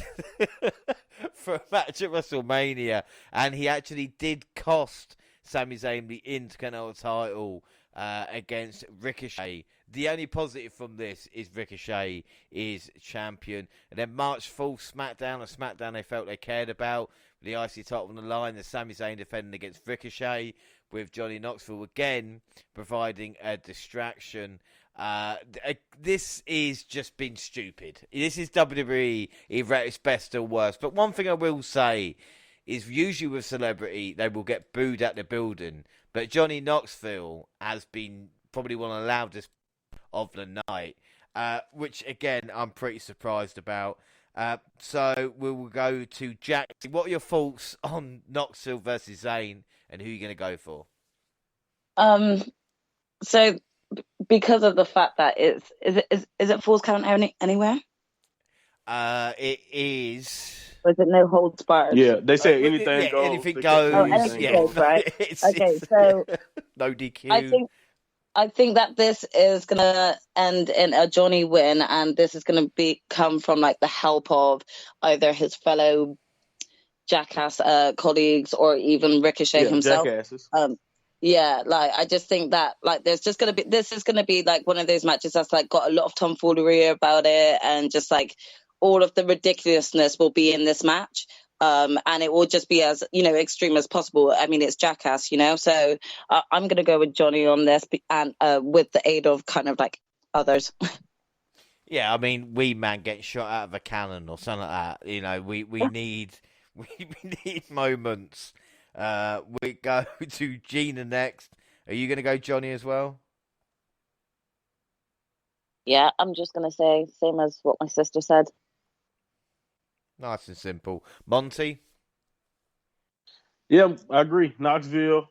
[SPEAKER 1] for a match at WrestleMania, and he actually did cost Sami Zayn the Intercontinental title against Ricochet. The only positive from this is Ricochet is champion. And then March 4th, SmackDown, a SmackDown they felt they cared about. The IC title on the line, the Sami Zayn defending against Ricochet, with Johnny Knoxville again providing a distraction. This is just been stupid. This is WWE either at its best or worst. But one thing I will say is usually with celebrity, they will get booed at the building. But Johnny Knoxville has been probably one of the loudest of the night, which again I'm pretty surprised about. So we will go to Jack. What are your thoughts on Knoxville versus Zayn, and who are you going to go for?
[SPEAKER 2] So because of the fact that is it Falls Count anywhere?
[SPEAKER 1] It is.
[SPEAKER 2] Or is it no holds barred?
[SPEAKER 3] Yeah, they say anything goes.
[SPEAKER 1] Anything goes.
[SPEAKER 2] Oh, anything goes, right? Okay, so
[SPEAKER 1] no DQ.
[SPEAKER 2] I think that this is gonna end in a Johnny win, and this is gonna come from like the help of either his fellow Jackass colleagues or even Ricochet himself.
[SPEAKER 3] Jackasses.
[SPEAKER 2] I just think that like this is gonna be like one of those matches that's like got a lot of tomfoolery about it, and just like all of the ridiculousness will be in this match. And it will just be as, extreme as possible. I mean, it's Jackass, so I'm going to go with Johnny on this, and with the aid of kind of like others.
[SPEAKER 1] Yeah, I mean, Wee Man getting shot out of a cannon or something like that. We need we need moments. We go to Gina next. Are you going to go Johnny as well?
[SPEAKER 2] Yeah, I'm just going to say same as what my sister said.
[SPEAKER 1] Nice and simple. Monty?
[SPEAKER 3] Yeah, I agree. Knoxville,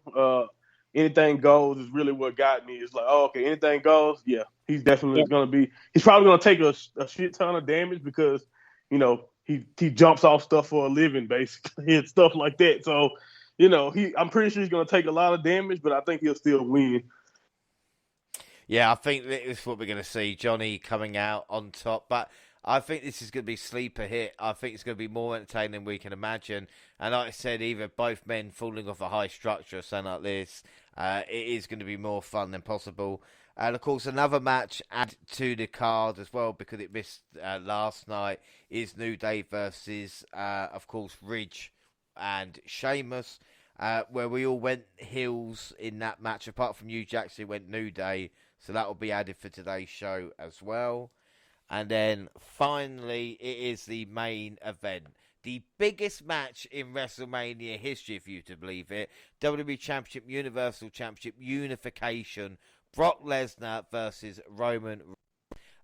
[SPEAKER 3] anything goes is really what got me. It's like, oh, okay, anything goes. Yeah, he's definitely going to be. He's probably going to take a shit ton of damage because, he jumps off stuff for a living, basically, and stuff like that. So, I'm pretty sure he's going to take a lot of damage, but I think he'll still win.
[SPEAKER 1] Yeah, I think this is what we're going to see. Johnny coming out on top, but I think this is going to be sleeper hit. I think it's going to be more entertaining than we can imagine. And like I said, either both men falling off a high structure or something like this, it is going to be more fun than possible. And of course, another match added to the card as well because it missed last night is New Day versus, of course, Ridge and Sheamus, where we all went heels in that match. Apart from you, Jaxie, went New Day. So that will be added for today's show as well. And then finally, it is the main event. The biggest match in WrestleMania history, if you to believe it. WWE Championship, Universal Championship, Unification. Brock Lesnar versus Roman Reigns.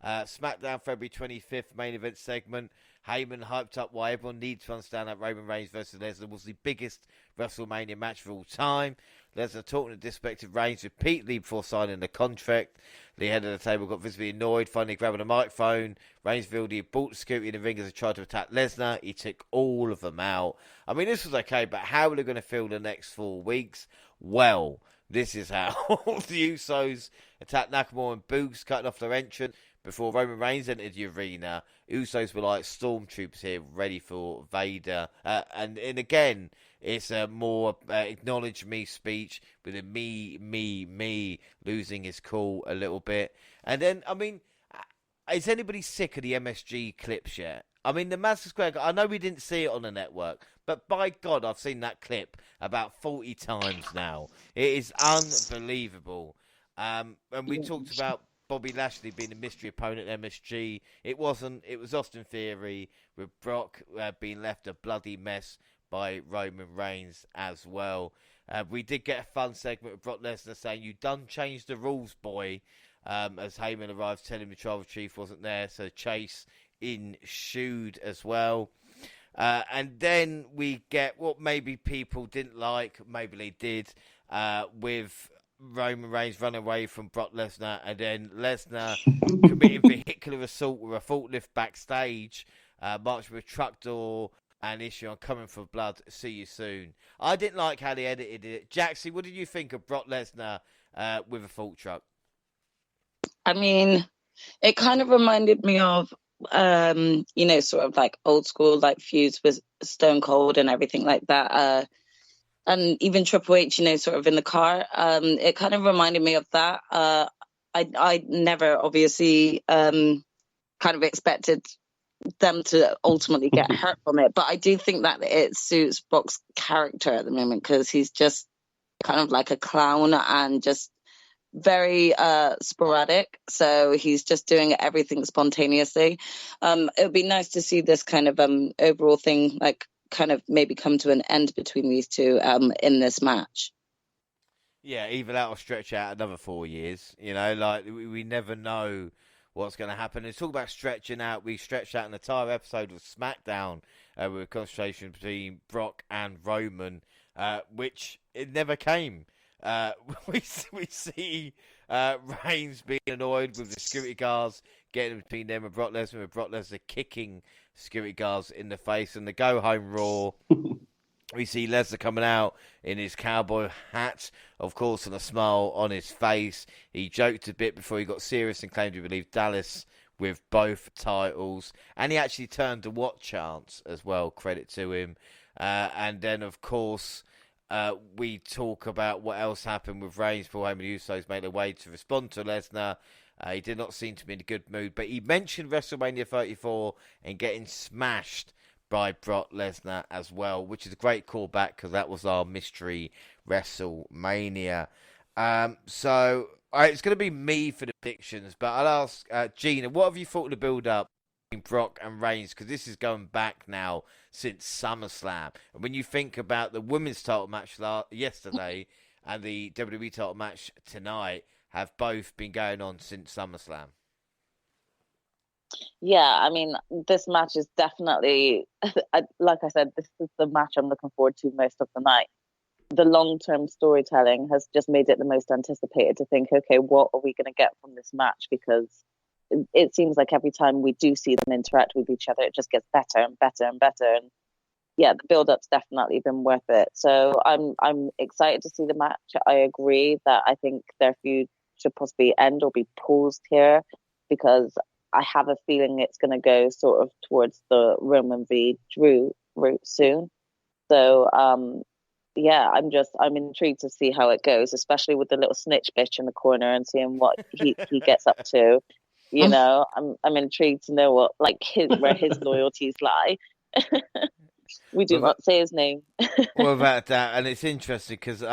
[SPEAKER 1] SmackDown February 25th, main event segment. Heyman hyped up why everyone needs to understand that Roman Reigns versus Lesnar was the biggest WrestleMania match of all time. Lesnar talking to disrespected Reigns repeatedly before signing the contract. The head of the table got visibly annoyed, finally grabbing a microphone. Reigns revealed he had brought security in the ring as he tried to attack Lesnar. He took all of them out. I mean, this was okay, but how are they going to feel the next 4 weeks? Well, this is how the Usos attacked Nakamura and Boogs, cutting off their entrance. Before Roman Reigns entered the arena, Usos were like stormtroopers here, ready for Vader. And again, it's a more acknowledge me speech with a me losing his cool a little bit. And then, I mean, is anybody sick of the MSG clips yet? I mean, the Madison Square Garden, I know we didn't see it on the network, but by God, I've seen that clip about 40 times now. It is unbelievable. And we talked about Bobby Lashley being a mystery opponent at MSG. It wasn't. It was Austin Theory with Brock being left a bloody mess by Roman Reigns as well. We did get a fun segment with Brock Lesnar saying, "You done changed the rules, boy," as Heyman arrived telling him the Tribal Chief wasn't there, so Chase ensued as well. And then we get what maybe people didn't like, maybe they did, with Roman Reigns running away from Brock Lesnar, and then Lesnar committing vehicular assault with a forklift backstage. March with Truck Door and issue on Coming for Blood. See you soon. I didn't like how they edited it. Jaxie, what did you think of Brock Lesnar with a fault truck?
[SPEAKER 2] I mean, it kind of reminded me of, sort of like old school, like feuds with Stone Cold and everything like that. And even Triple H, sort of in the car. It kind of reminded me of that. I never obviously kind of expected them to ultimately get hurt from it, but I do think that it suits Brock's character at the moment because he's just kind of like a clown and just very sporadic, so he's just doing everything spontaneously. It would be nice to see this kind of overall thing like kind of maybe come to an end between these two in this match.
[SPEAKER 1] Yeah, either that or stretch out another 4 years. Like we never know what's going to happen. And talk about stretching out. We stretched out an entire episode of SmackDown with a conversation between Brock and Roman, which it never came. We see Reigns being annoyed with the security guards getting between them and Brock Lesnar, with Brock Lesnar kicking security guards in the face. And the go home Raw, we see Lesnar coming out in his cowboy hat, of course, and a smile on his face. He joked a bit before he got serious and claimed he would leave Dallas with both titles. And he actually turned to what chance as well, credit to him. And then, of course, we talk about what else happened with Reigns. Paul Heyman and Usos made their way to respond to Lesnar. He did not seem to be in a good mood, but he mentioned WrestleMania 34 and getting smashed by Brock Lesnar as well, which is a great callback because that was our mystery WrestleMania. So it's going to be me for the predictions, but I'll ask Gina, what have you thought of the build-up between Brock and Reigns? Because this is going back now since SummerSlam. And when you think about the women's title match yesterday and the WWE title match tonight, have both been going on since SummerSlam.
[SPEAKER 2] Yeah, I mean, this match is definitely, like I said, this is the match I'm looking forward to most of the night. The long-term storytelling has just made it the most anticipated to think, okay, what are we going to get from this match? Because it seems like every time we do see them interact with each other, it just gets better and better and better. And yeah, the build-up's definitely been worth it. So I'm excited to see the match. I agree that I think their feud should possibly end or be paused here because I have a feeling it's going to go sort of towards the Roman v. Drew route soon. So, yeah, I'm intrigued to see how it goes, especially with the little snitch bitch in the corner and seeing what he gets up to. I'm intrigued to know what where his loyalties lie. We do not say his name.
[SPEAKER 1] Well, about that, and it's interesting because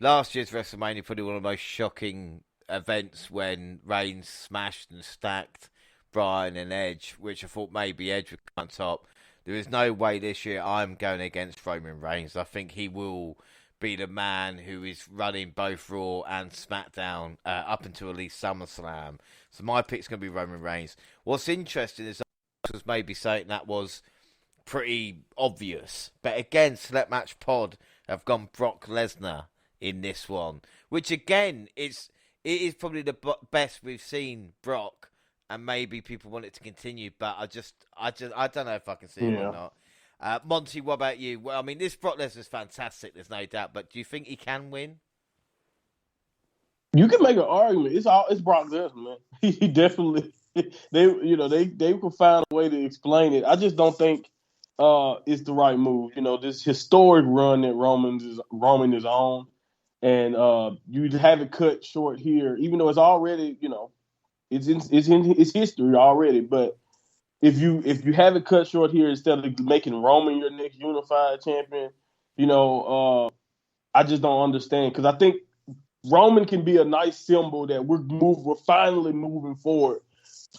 [SPEAKER 1] last year's WrestleMania probably one of the most shocking events when Reigns smashed and stacked Bryan and Edge, which I thought maybe Edge would come on top. There is no way this year I'm going against Roman Reigns. I think he will be the man who is running both Raw and SmackDown up until at least SummerSlam. So my pick's going to be Roman Reigns. What's interesting is I was maybe saying that was pretty obvious. But again, Select Match Pod have gone Brock Lesnar in this one, which again, it is probably the best we've seen Brock, and maybe people want it to continue, but I don't know if I can see it or not. Monty, what about you? Well, I mean, this Brock Lesnar is fantastic, there's no doubt, but do you think he can win?
[SPEAKER 3] You can make an argument. It's Brock Lesnar, man. He definitely they could find a way to explain it. I just don't think it's the right move. This historic run that Roman is on, and you'd have it cut short here, even though it's already it's history already. But if you have it cut short here instead of making Roman your next unified champion, I just don't understand because I think Roman can be a nice symbol that we're finally moving forward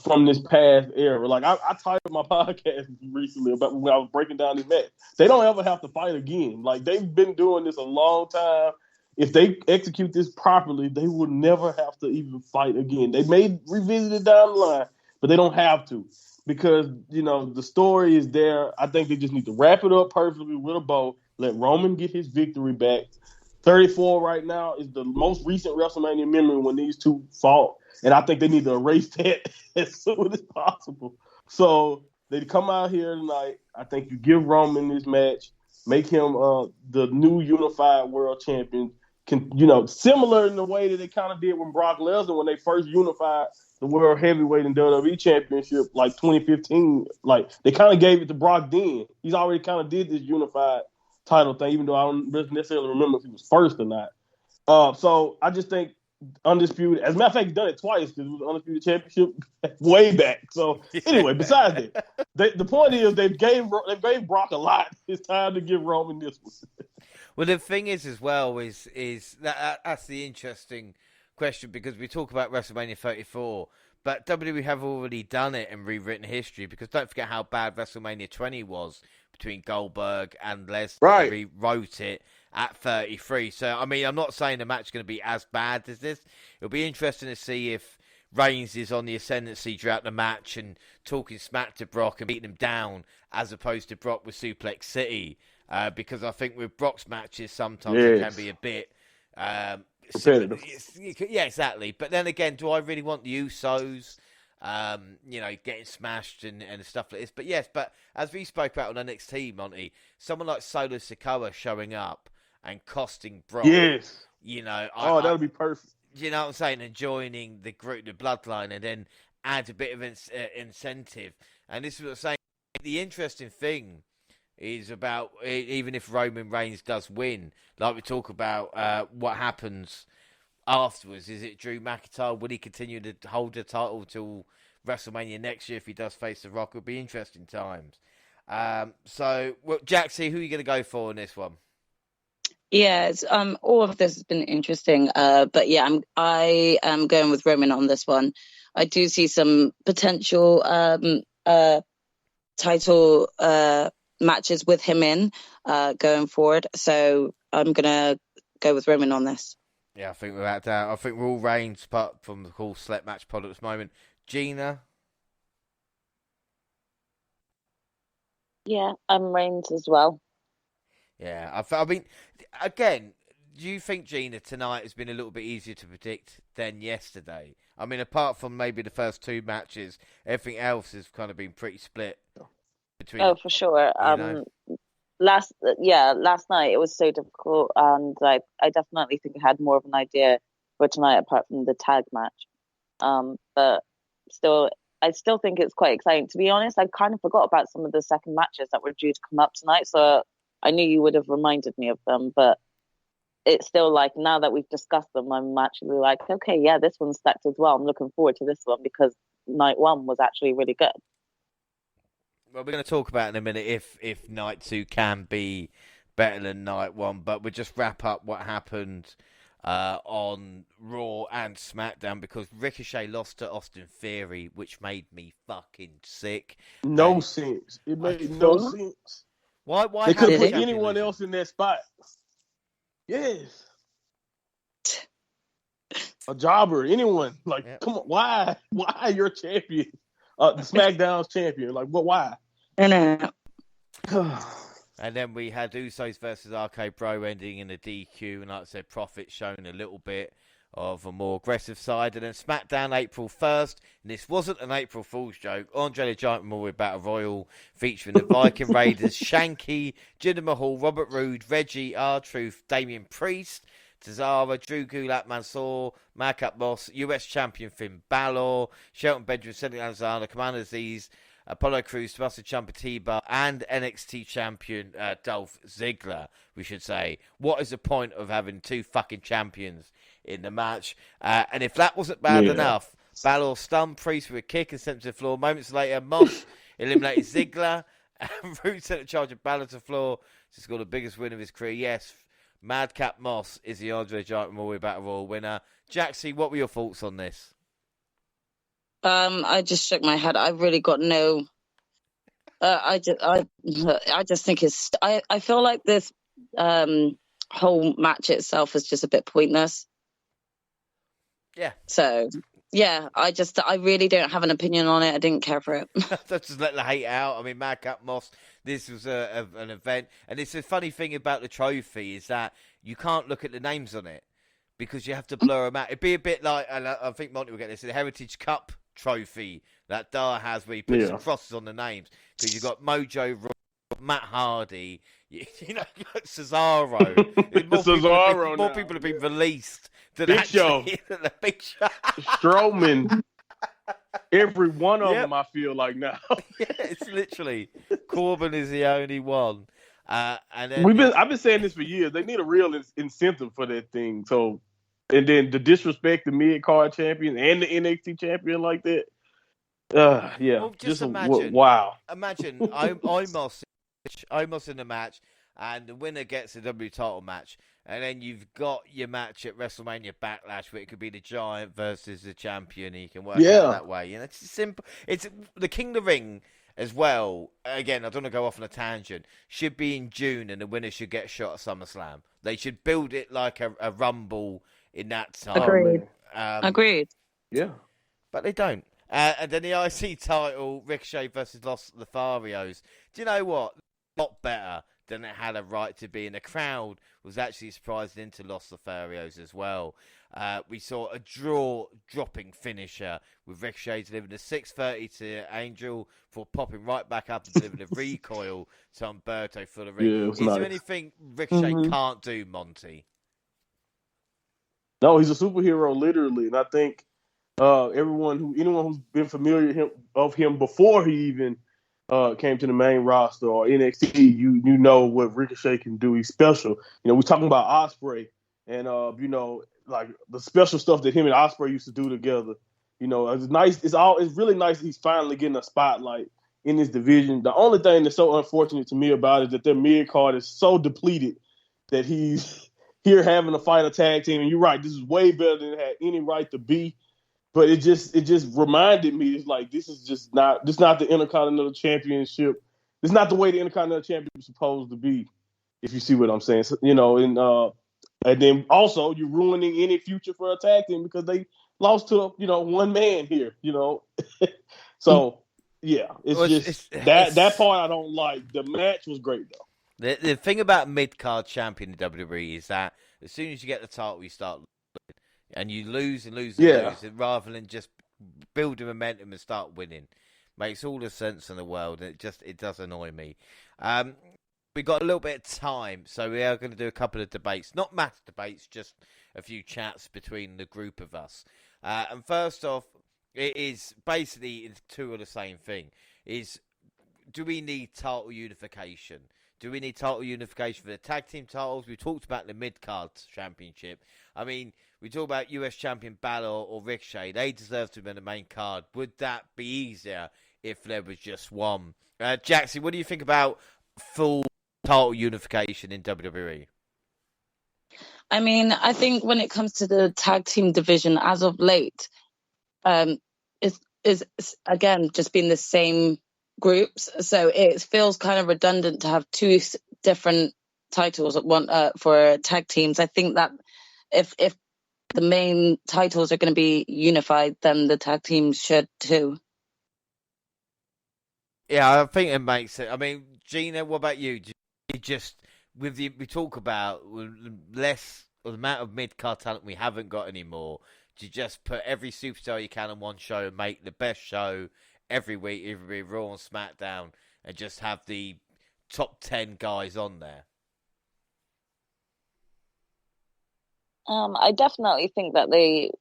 [SPEAKER 3] from this past era. Like I titled my podcast recently about when I was breaking down this match. They don't ever have to fight again. Like they've been doing this a long time. If they execute this properly, they will never have to even fight again. They may revisit it down the line, but they don't have to because, the story is there. I think they just need to wrap it up perfectly with a bow, let Roman get his victory back. 34 right now is the most recent WrestleMania memory when these two fought, and I think they need to erase that as soon as possible. So they come out here tonight. I think you give Roman this match, make him the new unified world champion. Similar in the way that they kind of did when Brock Lesnar when they first unified the world heavyweight and WWE championship, like 2015. Like they kind of gave it to Brock then. He's already kind of did this unified title thing, even though I don't necessarily remember if he was first or not. So I just think Undisputed. As a matter of fact, he's done it twice because it was the Undisputed Championship way back. So anyway, besides that, the point is they gave Brock a lot. It's time to give Roman this one.
[SPEAKER 1] Well, the thing is as well is that's the interesting question because we talk about WrestleMania 34, but WWE have already done it and rewritten history because don't forget how bad WrestleMania 20 was between Goldberg and Lesnar.
[SPEAKER 3] Right.
[SPEAKER 1] They rewrote it at 33. So, I mean, I'm not saying the match is going to be as bad as this. It'll be interesting to see if Reigns is on the ascendancy throughout the match and talking smack to Brock and beating him down as opposed to Brock with Suplex City. Because I think with Brock's matches, sometimes it can be a bit...
[SPEAKER 3] repetitive.
[SPEAKER 1] Yeah, exactly. But then again, do I really want the Usos, getting smashed and stuff like this? But yes, but as we spoke about on NXT, Monty, someone like Solo Sikoa showing up and costing Brock.
[SPEAKER 3] Yes.
[SPEAKER 1] That
[SPEAKER 3] would be perfect.
[SPEAKER 1] You know what I'm saying? And joining the group, the bloodline, and then add a bit of incentive. And this is what I'm saying. The interesting thing is about even if Roman Reigns does win, like we talk about what happens afterwards. Is it Drew McIntyre? Will he continue to hold the title till WrestleMania next year if he does face The Rock? It'll be interesting times. Jaxie, who are you going to go for in this one?
[SPEAKER 2] Yeah, all of this has been interesting. But yeah, I am going with Roman on this one. I do see some potential title matches with him in going forward. So I'm gonna go with Roman on this.
[SPEAKER 1] Yeah, I think without doubt. I think we're all Reigns apart from the whole select match pod at this moment. Gina?
[SPEAKER 2] Yeah, I'm Reigns as well.
[SPEAKER 1] Yeah, I mean, again, do you think, Gina, tonight has been a little bit easier to predict than yesterday? I mean, apart from maybe the first two matches, everything else has kind of been pretty split.
[SPEAKER 2] For sure. Last night it was so difficult, and I definitely think I had more of an idea for tonight apart from the tag match. But still, I still think it's quite exciting. To be honest, I kind of forgot about some of the second matches that were due to come up tonight, so I knew you would have reminded me of them. But it's still like now that we've discussed them, I'm actually like, okay, yeah, this one's stacked as well. I'm looking forward to this one because night one was actually really good.
[SPEAKER 1] Well, we're going to talk about in a minute if night two can be better than night one, but we'll just wrap up what happened on Raw and SmackDown because Ricochet lost to Austin Theory, which made me fucking sick.
[SPEAKER 3] No sense. It made no sense.
[SPEAKER 1] Why
[SPEAKER 3] they couldn't put anyone else in that spot. Yes. A jobber, anyone. Like, come on, why? Why you're champion? The SmackDown's champion. Like, what? Why?
[SPEAKER 2] I know.
[SPEAKER 1] And then we had Usos versus RK Bro ending in a DQ, and like I said, Profit showing a little bit of a more aggressive side. And then SmackDown April 1st, and this wasn't an April Fool's joke. Andre the Giant Memorial Battle Royal featuring the Viking Raiders, Shanky, Jinder Mahal, Robert Roode, Reggie, R-Truth, Damian Priest, Cesaro, Drew Gulak, Mansoor, Madcap Moss, US Champion Finn Balor, Shelton Benjamin, Cedric Alexander, Commander Aziz, Apollo Crews, Tommaso Ciampa, and NXT Champion Dolph Ziggler, we should say. What is the point of having two fucking champions in the match? And if that wasn't bad enough, Balor stunned Priest with a kick and sent him to the floor. Moments later, Moss eliminated Ziggler, and Roode sent a charge of Balor to the floor to score the biggest win of his career. Yes, Madcap Moss is the Andre the Giant Memorial Battle Royal winner. Jaxie, what were your thoughts on this?
[SPEAKER 2] I just shook my head. I really got no. I just think it's. I feel like this whole match itself is just a bit pointless.
[SPEAKER 1] Yeah.
[SPEAKER 2] So yeah, I really don't have an opinion on it. I didn't care for it.
[SPEAKER 1] Just let the hate out. I mean, Madcap Moss. This was an event, and it's a funny thing about the trophy is that you can't look at the names on it because you have to blur them out. It'd be a bit like, and I think Monty will get this, the Heritage Cup trophy that Dar has where he puts the
[SPEAKER 3] Yeah.
[SPEAKER 1] crosses on the names, because you've got Mojo, Matt Hardy, you know, you've got Cesaro.
[SPEAKER 3] Cesaro
[SPEAKER 1] More
[SPEAKER 3] now.
[SPEAKER 1] people have been released than
[SPEAKER 3] Big Show.
[SPEAKER 1] actually the Big Show.
[SPEAKER 3] Strowman. Every one of
[SPEAKER 1] Yep.
[SPEAKER 3] them, I feel like now.
[SPEAKER 1] Yeah, it's literally Corbin is the only one. And then
[SPEAKER 3] I've been saying this for years. They need a real incentive for that thing. So, and then to disrespect the mid card champion and the NXT champion like that. Yeah.
[SPEAKER 1] well, just imagine.
[SPEAKER 3] Wow.
[SPEAKER 1] Imagine Omos in the match, and the winner gets the W title match, and then you've got your match at WrestleMania Backlash, where it could be the Giant versus the champion. And you can work out that way. You know, it's simple. It's the King of the Ring as well. Again, I don't want to go off on a tangent. Should be in June, and the winner should get a shot at SummerSlam. They should build it like a Rumble in that time.
[SPEAKER 2] Agreed. Agreed.
[SPEAKER 3] Yeah.
[SPEAKER 1] But they don't. And then the IC title, Ricochet versus Los Lotharios. Do you know what? A lot better than it had a right to be. And the crowd was actually surprised into Los Lotharios as well. We saw a dropping finisher with Ricochet delivering a 630 to Angel for popping right back up and delivering a recoil to Humberto for the ring.
[SPEAKER 3] Yeah,
[SPEAKER 1] Is there anything Ricochet can't do, Monty?
[SPEAKER 3] No, he's a superhero, literally. And I think anyone who's been familiar of him before he even came to the main roster or NXT, you know what Ricochet can do. He's special. You know, we're talking about Ospreay and you know, like the special stuff that him and Ospreay used to do together. You know, it's nice. It's really nice that he's finally getting a spotlight in this division. The only thing that's so unfortunate to me about it is that their mid card is so depleted that he's here having to fight a tag team. And you're right, this is way better than it had any right to be. But it just reminded me, it's like this is not the Intercontinental Championship. It's not the way the Intercontinental Championship is supposed to be, if you see what I'm saying. So, you know, and then also you're ruining any future for a tag team because they lost to, you know, one man here, you know. So yeah, that part I don't like. The match was great though.
[SPEAKER 1] The thing about mid-card champion in WWE is that as soon as you get the title, you start losing. And you lose and lose and lose, rather than just build the momentum and start winning. Makes all the sense in the world, and it does annoy me. We got a little bit of time, so we are going to do a couple of debates. Not mass debates, just a few chats between the group of us. And first off, it is basically two of the same thing. Do we need title unification? Do we need title unification for the tag team titles? We talked about the mid-card championship. I mean, we talk about US champion Balor or Ricochet. They deserve to be in the main card. Would that be easier if there was just one? Jaxie, what do you think about full title unification in WWE?
[SPEAKER 2] I mean, I think when it comes to the tag team division, as of late, is again just been the same groups, so it feels kind of redundant to have two different titles for tag teams. I think that if the main titles are going to be unified, then the tag teams should too.
[SPEAKER 1] Yeah, I think it makes it. I mean, Gina, what about you? Do you just we talk about the amount of mid-card talent we haven't got anymore. Do you just put every superstar you can on one show and make the best show every week, every Raw and SmackDown, and just have the top 10 guys on there?
[SPEAKER 2] I definitely think that they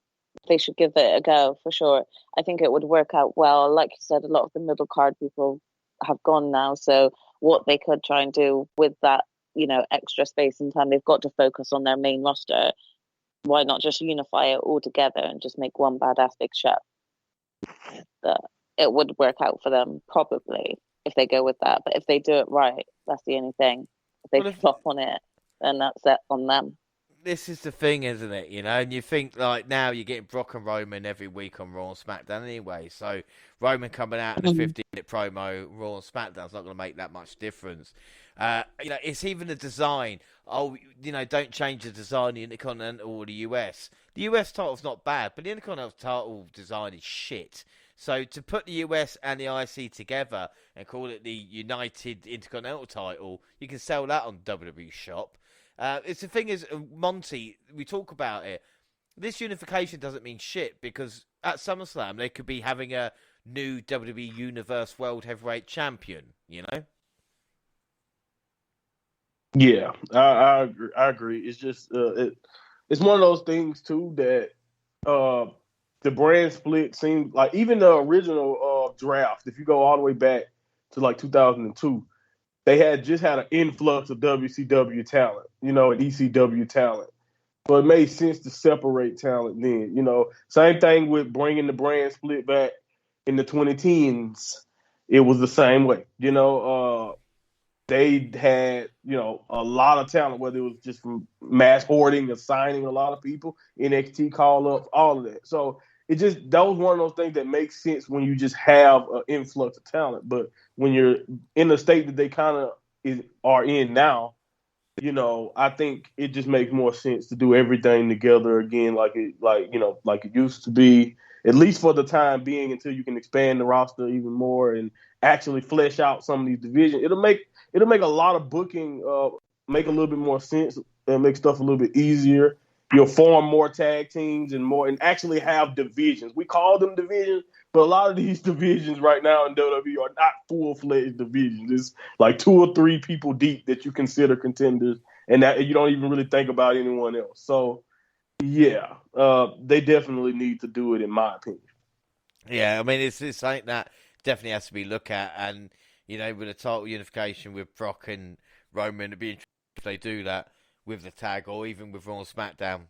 [SPEAKER 2] should give it a go, for sure. I think it would work out well. Like you said, a lot of the middle card people have gone now, so what they could try and do with that, you know, extra space and time, they've got to focus on their main roster. Why not just unify it all together and just make one badass big show? But it would work out for them, probably, if they go with that. But if they do it right, that's the only thing. If they flop on it, then that's it on them.
[SPEAKER 1] This is the thing, isn't it? You know, and you think, like, now you're getting Brock and Roman every week on Raw and SmackDown anyway. So Roman coming out in a 50-minute promo, Raw and SmackDown's not going to make that much difference. You know, it's even the design. Oh, you know, don't change the design of the Intercontinental or the US. The US title's not bad, but the Intercontinental title design is shit. So to put the US and the IC together and call it the United Intercontinental title, you can sell that on WWE Shop. It's the thing is, Monty, we talk about it. This unification doesn't mean shit because at SummerSlam they could be having a new WWE Universe World Heavyweight Champion, you know?
[SPEAKER 3] Yeah, I agree. I agree. It's just it's one of those things too that uh, the brand split seems like even the original draft. If you go all the way back to like 2002, they had just had an influx of WCW talent, and ECW talent. So it made sense to separate talent then. Same thing with bringing the brand split back in the 2010s. It was the same way. They had, a lot of talent, whether it was just from mass hoarding or signing a lot of people, NXT call ups, all of that. So that was one of those things that makes sense when you just have an influx of talent. But when you're in the state that they kind of are in now, I think it just makes more sense to do everything together again, like it used to be, at least for the time being, until you can expand the roster even more and actually flesh out some of these divisions. It'll make a lot of booking make a little bit more sense and make stuff a little bit easier. You'll form more tag teams and actually have divisions. We call them divisions, but a lot of these divisions right now in WWE are not full-fledged divisions. It's like 2 or 3 people deep that you consider contenders, and that you don't even really think about anyone else. So, yeah, they definitely need to do it, in my opinion.
[SPEAKER 1] Yeah, I mean, it's something that definitely has to be looked at, and, with a title unification with Brock and Roman, it'd be interesting if they do that with the tag, or even with Raw and SmackDown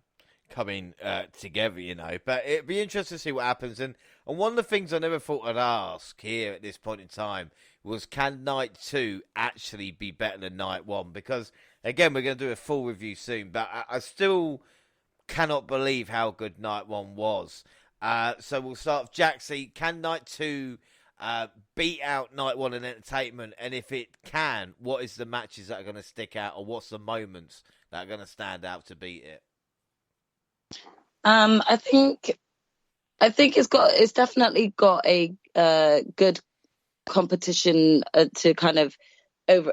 [SPEAKER 1] coming together, But it'd be interesting to see what happens. And one of the things I never thought I'd ask here at this point in time was, can Night 2 actually be better than Night 1? Because, again, we're going to do a full review soon, but I still cannot believe how good Night 1 was. So we'll start with Jaxie. Can Night 2 beat out Night 1 in entertainment? And if it can, what is the matches that are going to stick out, or what's the moments that are going to stand out to beat it?
[SPEAKER 2] I think it's definitely got a good competition to kind of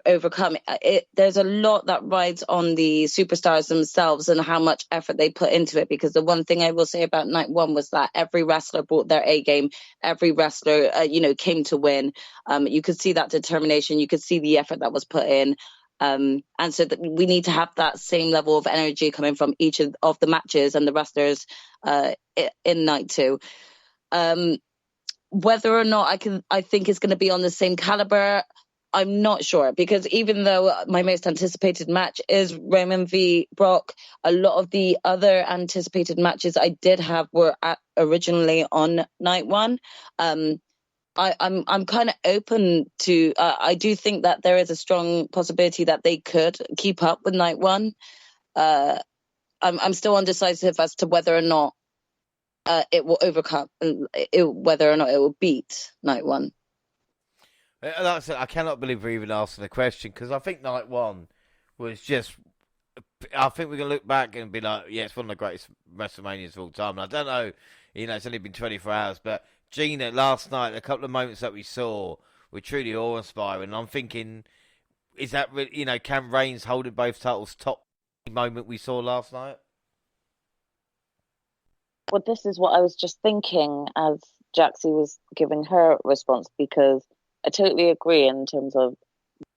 [SPEAKER 2] overcome it. There's a lot that rides on the superstars themselves and how much effort they put into it, because the one thing I will say about Night 1 was that every wrestler brought their A game. Every wrestler came to win. You could see that determination, you could see the effort that was put in, and so that we need to have that same level of energy coming from each of the matches and the wrestlers in Night 2. Whether or not I think it's going to be on the same caliber, I'm not sure, because even though my most anticipated match is Roman v Brock, a lot of the other anticipated matches I did have were originally on Night 1. I'm kind of open to. I do think that there is a strong possibility that they could keep up with Night 1. I'm still undecisive as to whether or not it will overcome, whether or not it will beat Night 1.
[SPEAKER 1] Like I said, I cannot believe we're even asking the question, because I think Night 1 was just. I think we're going to look back and be like, yeah, it's one of the greatest WrestleManias of all time. And I don't know, it's only been 24 hours, but Gina, last night, a couple of moments that we saw were truly awe-inspiring. And I'm thinking, is that really, can Reigns holding both titles top moment we saw last night?
[SPEAKER 2] Well, this is what I was just thinking as Jaxie was giving her response, because I totally agree in terms of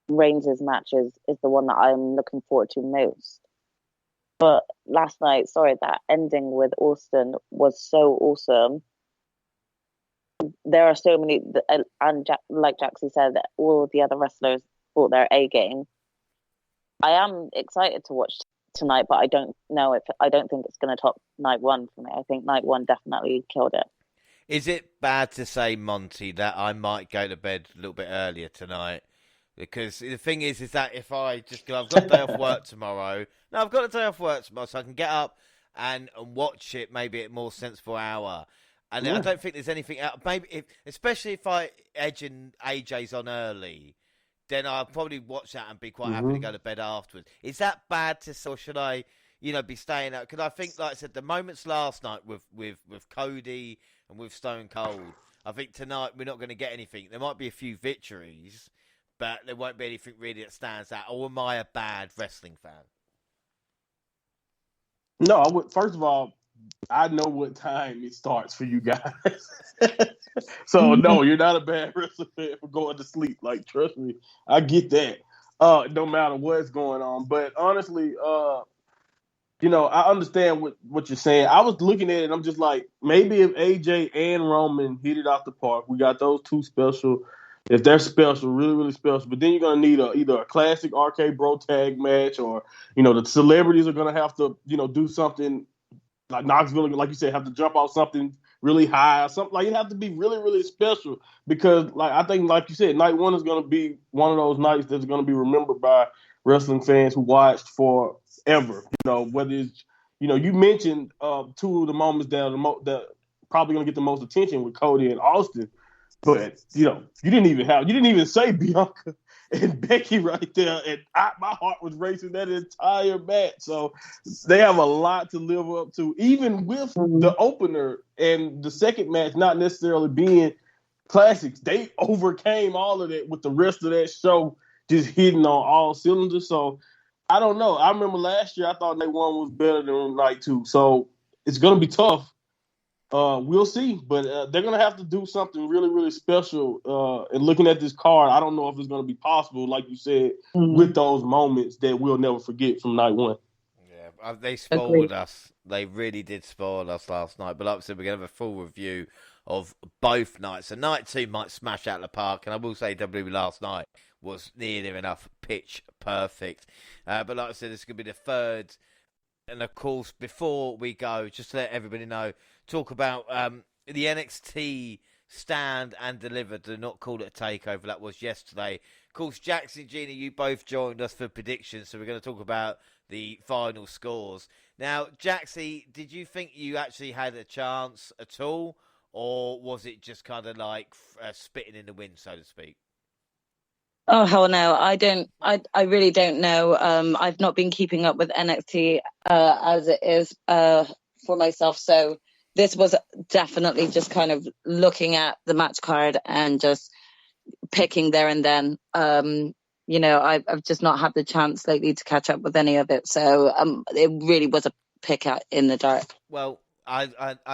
[SPEAKER 2] Reigns' matches is the one that I'm looking forward to most. But last night, that ending with Austin was so awesome. There are so many, and like Jaxie said, that all the other wrestlers brought their A game. I am excited to watch tonight, but I don't think it's going to top Night 1 for me. I think Night 1 definitely killed it.
[SPEAKER 1] Is it bad to say, Monty, that I might go to bed a little bit earlier tonight? Because the thing is that if I just go, I've got a day off work tomorrow. No, I've got a day off work tomorrow, so I can get up and watch it maybe at a more sensible hour. And I don't think there's anything out. Maybe, especially if Edge and AJ's on early, then I'll probably watch that and be quite happy to go to bed afterwards. Is that bad to say, or should I, be staying out? Because I think, like I said, the moments last night with Cody and with Stone Cold, I think tonight we're not going to get anything. There might be a few victories, but there won't be anything really that stands out. Or am I a bad wrestling fan?
[SPEAKER 3] No, I would. First of all, I know what time it starts for you guys. So no, you're not a bad wrestling fan for going to sleep. Like, trust me, I get that. No matter what's going on. But honestly, I understand what you're saying. I was looking at it and I'm just like, maybe if AJ and Roman hit it off the park, we got those two special. If they're special, really, really special, but then you're gonna need either a classic RK Bro tag match, or the celebrities are gonna have to do something like Knoxville, like you said, have to jump off something really high or something. Like, it have to be really, really special, because like I think, like you said, night one is going to be one of those nights that's going to be remembered by wrestling fans who watched forever. Whether it's you mentioned two of the moments that probably going to get the most attention with Cody and Austin, but you didn't even say Bianca and Becky right there, and my heart was racing that entire match. So they have a lot to live up to, even with the opener and the second match not necessarily being classics. They overcame all of that with the rest of that show just hitting on all cylinders. So I don't know. I remember last year I thought night one was better than night two. So it's going to be tough. We'll see, but they're going to have to do something really, really special. And looking at this card, I don't know if it's going to be possible, like you said, with those moments that we'll never forget from night one.
[SPEAKER 1] Yeah, they spoiled us. They really did spoil us last night. But like I said, we're going to have a full review of both nights. So night two might smash out of the park. And I will say WWE last night was nearly enough pitch perfect. But like I said, this is going to be the third. And of course, before we go, just to let everybody know, talk about the NXT stand and deliver. Do not call it a takeover. That was yesterday. Of course, Jaxie and Gina, you both joined us for predictions, so we're going to talk about the final scores. Now, Jaxie, did you think you actually had a chance at all, or was it just kind of like spitting in the wind, so to speak?
[SPEAKER 2] Oh, hell no. I don't. I really don't know. I've not been keeping up with NXT as it is for myself. So this was definitely just kind of looking at the match card and just picking there and then. I've just not had the chance lately to catch up with any of it. So it really was a pick out in the dark.
[SPEAKER 1] Well, I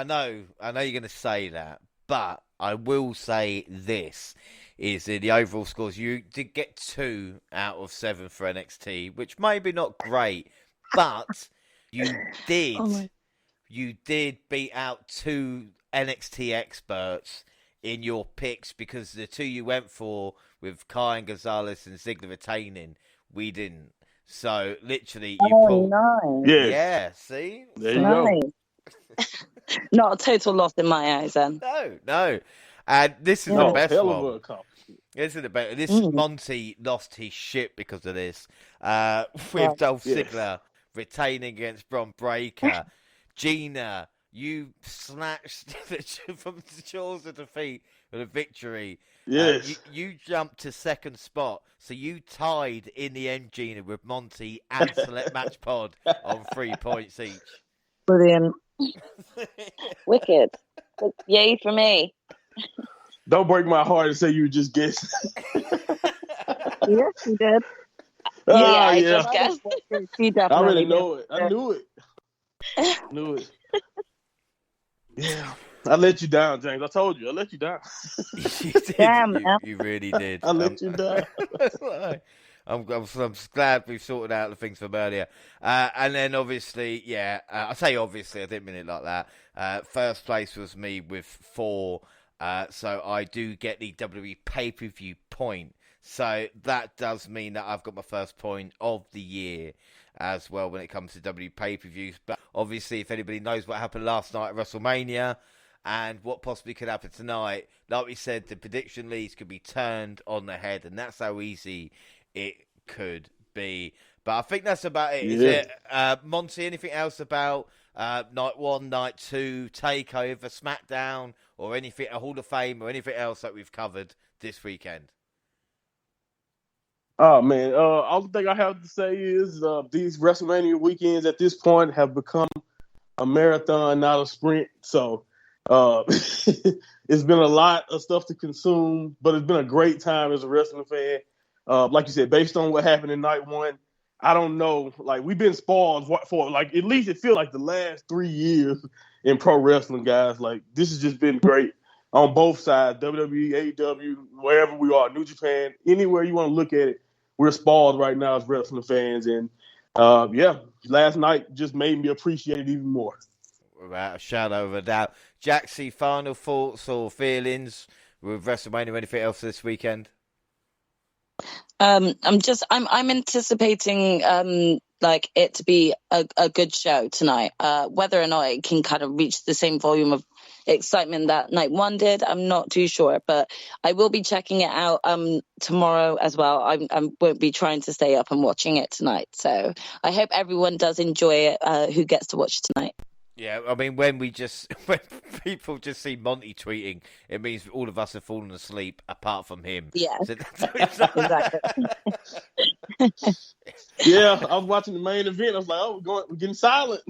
[SPEAKER 1] know you're going to say that, but I will say this. Is in the overall scores, you did get 2 out of 7 for NXT, which maybe not great, but you did beat out 2 NXT experts in your picks, because the 2 you went for with Kai and Gonzalez and Ziggler retaining, we didn't. So literally, you pulled.
[SPEAKER 2] Nice.
[SPEAKER 1] Yeah, see,
[SPEAKER 3] there you go.
[SPEAKER 2] Not a total loss in my eyes, then.
[SPEAKER 1] No. And this is the best
[SPEAKER 3] hell
[SPEAKER 1] one.
[SPEAKER 3] Of a accomplishment.
[SPEAKER 1] Isn't it better? Monty lost his shit because of this. With Dolph Ziggler retaining against Bron Breakker. Gina, you snatched from the jaws of defeat with a victory.
[SPEAKER 3] Yes.
[SPEAKER 1] You jumped to second spot, so you tied in the end, Gina, with Monty and Select Match Pod on 3 points each.
[SPEAKER 2] Brilliant. Wicked. Yay for me.
[SPEAKER 3] Don't break my heart and say you just guessed.
[SPEAKER 2] Yes, you did.
[SPEAKER 3] I
[SPEAKER 2] just guessed.
[SPEAKER 3] I already know it. I knew it. Yeah. I let you down, James. I told you. I let you down.
[SPEAKER 1] You did.
[SPEAKER 2] Damn,
[SPEAKER 1] you really did.
[SPEAKER 3] I let you down.
[SPEAKER 1] I'm glad we've sorted out the things from earlier. And then obviously, I say obviously, I didn't mean it like that. First place was me with 4. So I do get the WWE pay-per-view point. So that does mean that I've got my first point of the year as well when it comes to WWE pay-per-views. But obviously, if anybody knows what happened last night at WrestleMania and what possibly could happen tonight, like we said, the prediction leads could be turned on the head, and that's how easy it could be. But I think that's about it. Yeah. Is it, Monty, anything else about night 1, night 2, TakeOver, SmackDown, or anything, a Hall of Fame, or anything else that we've covered this weekend?
[SPEAKER 3] Oh, man. All the thing I have to say is these WrestleMania weekends at this point have become a marathon, not a sprint. So it's been a lot of stuff to consume, but it's been a great time as a wrestling fan. Like you said, based on what happened in night 1, I don't know. Like, we've been spoiled for like, at least it feels like the last 3 years in pro wrestling, guys. Like, this has just been great on both sides, WWE, AEW, wherever we are, New Japan, anywhere you want to look at it. We're spoiled right now as wrestling fans. And yeah, last night just made me appreciate it even more.
[SPEAKER 1] Without a shadow of a doubt. Jaxie, final thoughts or feelings with WrestleMania? Anything else this weekend?
[SPEAKER 2] I'm anticipating like it to be a good show tonight. Whether or not it can kind of reach the same volume of excitement that night one did, I'm not too sure, but I will be checking it out tomorrow as well. I won't be trying to stay up and watching it tonight, so I hope everyone does enjoy it who gets to watch tonight.
[SPEAKER 1] Yeah, I mean, when people just see Monty tweeting, it means all of us have fallen asleep apart from him.
[SPEAKER 2] Yeah,
[SPEAKER 1] So
[SPEAKER 2] exactly.
[SPEAKER 3] Yeah, I was watching the main event. I was like, oh, we're getting silent.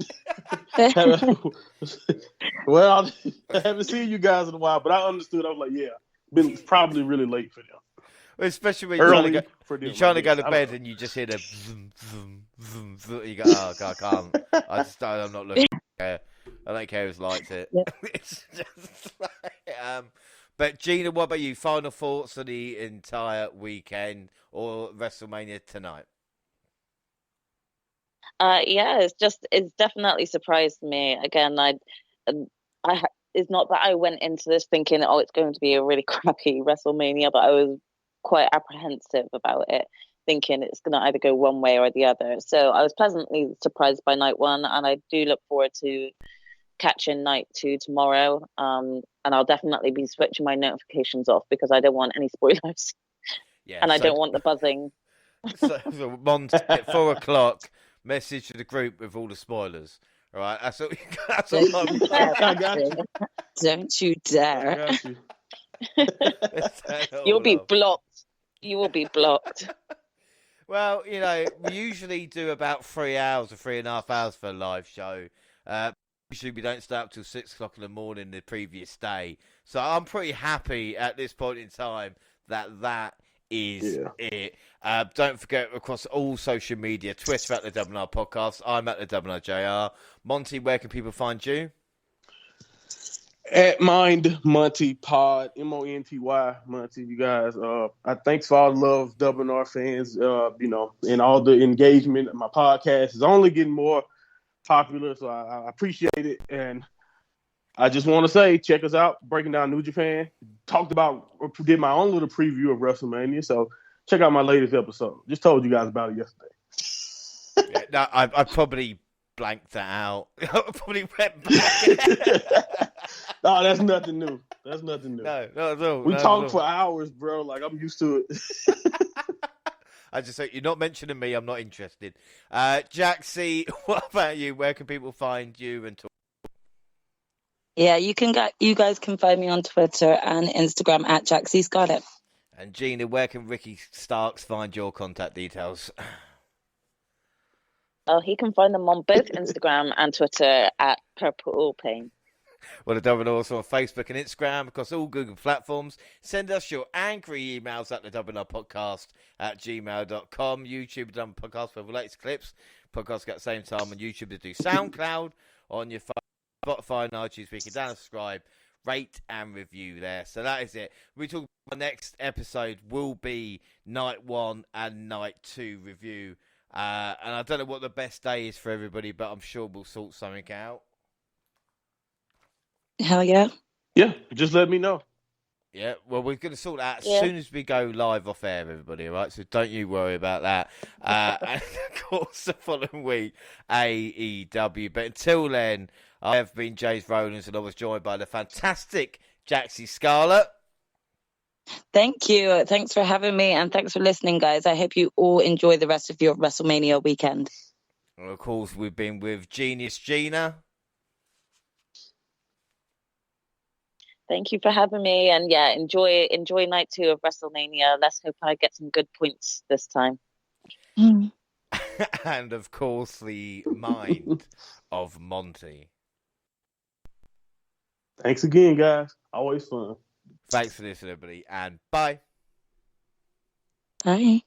[SPEAKER 3] Well, I haven't seen you guys in a while, but I understood. I was like, yeah, been probably really late for them.
[SPEAKER 1] Especially when
[SPEAKER 3] You're
[SPEAKER 1] trying to go to bed and you just hear the zoom, zoom, zoom, zoom. You go, oh, God, I can't. I'm not looking. I don't care who's liked it.
[SPEAKER 2] Yeah.
[SPEAKER 1] It's just like, but Gina, what about you? Final thoughts on the entire weekend or WrestleMania tonight?
[SPEAKER 2] Yeah, it's definitely surprised me. Again, it's not that I went into this thinking, oh, it's going to be a really crappy WrestleMania, but I was quite apprehensive about it, thinking it's going to either go one way or the other. So I was pleasantly surprised by night one, and I do look forward to catching night two tomorrow. And I'll definitely be switching my notifications off because I don't want any spoilers.
[SPEAKER 1] Yeah,
[SPEAKER 2] and I don't want the buzzing.
[SPEAKER 1] So Monty at 4:00, message to the group with all the spoilers. All right, that's all. That's all.
[SPEAKER 3] I got you.
[SPEAKER 2] Don't you dare!
[SPEAKER 3] I got you.
[SPEAKER 2] You'll be blocked. You will be blocked.
[SPEAKER 1] Well, you know, we usually do about 3 hours or 3.5 hours for a live show. Usually we don't start up till 6:00 in the morning the previous day. So I'm pretty happy at this point in time that is it. Don't forget, across all social media, Twitter at the WNR Podcast. I'm at the WNR JR. Monty, where can people find you?
[SPEAKER 3] At Mind Monty Pod, Monty, Monty, you guys. I thanks for all the love, WNR fans. And all the engagement. My podcast is only getting more popular, so I appreciate it. And I just want to say, check us out, Breaking Down New Japan. Did my own little preview of WrestleMania, so check out my latest episode. Just told you guys about it yesterday.
[SPEAKER 1] Yeah, no, I probably blanked that out. I probably went back.
[SPEAKER 3] No, that's nothing new. That's nothing new.
[SPEAKER 1] No, not at all.
[SPEAKER 3] We talk for hours, bro. Like, I'm used to it.
[SPEAKER 1] I just say, you're not mentioning me, I'm not interested. Jaxie, what about you? Where can people find you and talk?
[SPEAKER 2] Yeah, you guys can find me on Twitter and Instagram at Jaxie Scarlett.
[SPEAKER 1] And Gina, where can Ricky Starks find your contact details?
[SPEAKER 2] Oh, he can find them on both Instagram and Twitter at Purple Pain.
[SPEAKER 1] Well, the WNR also on Facebook and Instagram, across all Google platforms. Send us your angry emails at the WNR Podcast at gmail.com. YouTube, the WNR Podcast for the latest clips. Podcasts get the same time on YouTube to do SoundCloud on your phone, Spotify and iTunes. We can down and subscribe, rate and review there. So that is it. We talk about the next episode will be night 1 and night 2 review. And I don't know what the best day is for everybody, but I'm sure we'll sort something out.
[SPEAKER 2] Hell yeah.
[SPEAKER 3] Yeah, just let me know.
[SPEAKER 1] Yeah, well, we're going to sort that out as soon as we go live off air, everybody, all right? So don't you worry about that. And, of course, the following week, AEW. But until then, I have been James Rowlands, and I was joined by the fantastic Jaxie Scarlett.
[SPEAKER 2] Thank you. Thanks for having me, and thanks for listening, guys. I hope you all enjoy the rest of your WrestleMania weekend.
[SPEAKER 1] And, of course, we've been with Genius Gina.
[SPEAKER 2] Thank you for having me, and yeah, enjoy night 2 of WrestleMania. Let's hope I get some good points this time.
[SPEAKER 1] And of course, the mind of Monty.
[SPEAKER 3] Thanks again, guys. Always fun.
[SPEAKER 1] Thanks for listening, everybody, and bye.
[SPEAKER 2] Bye.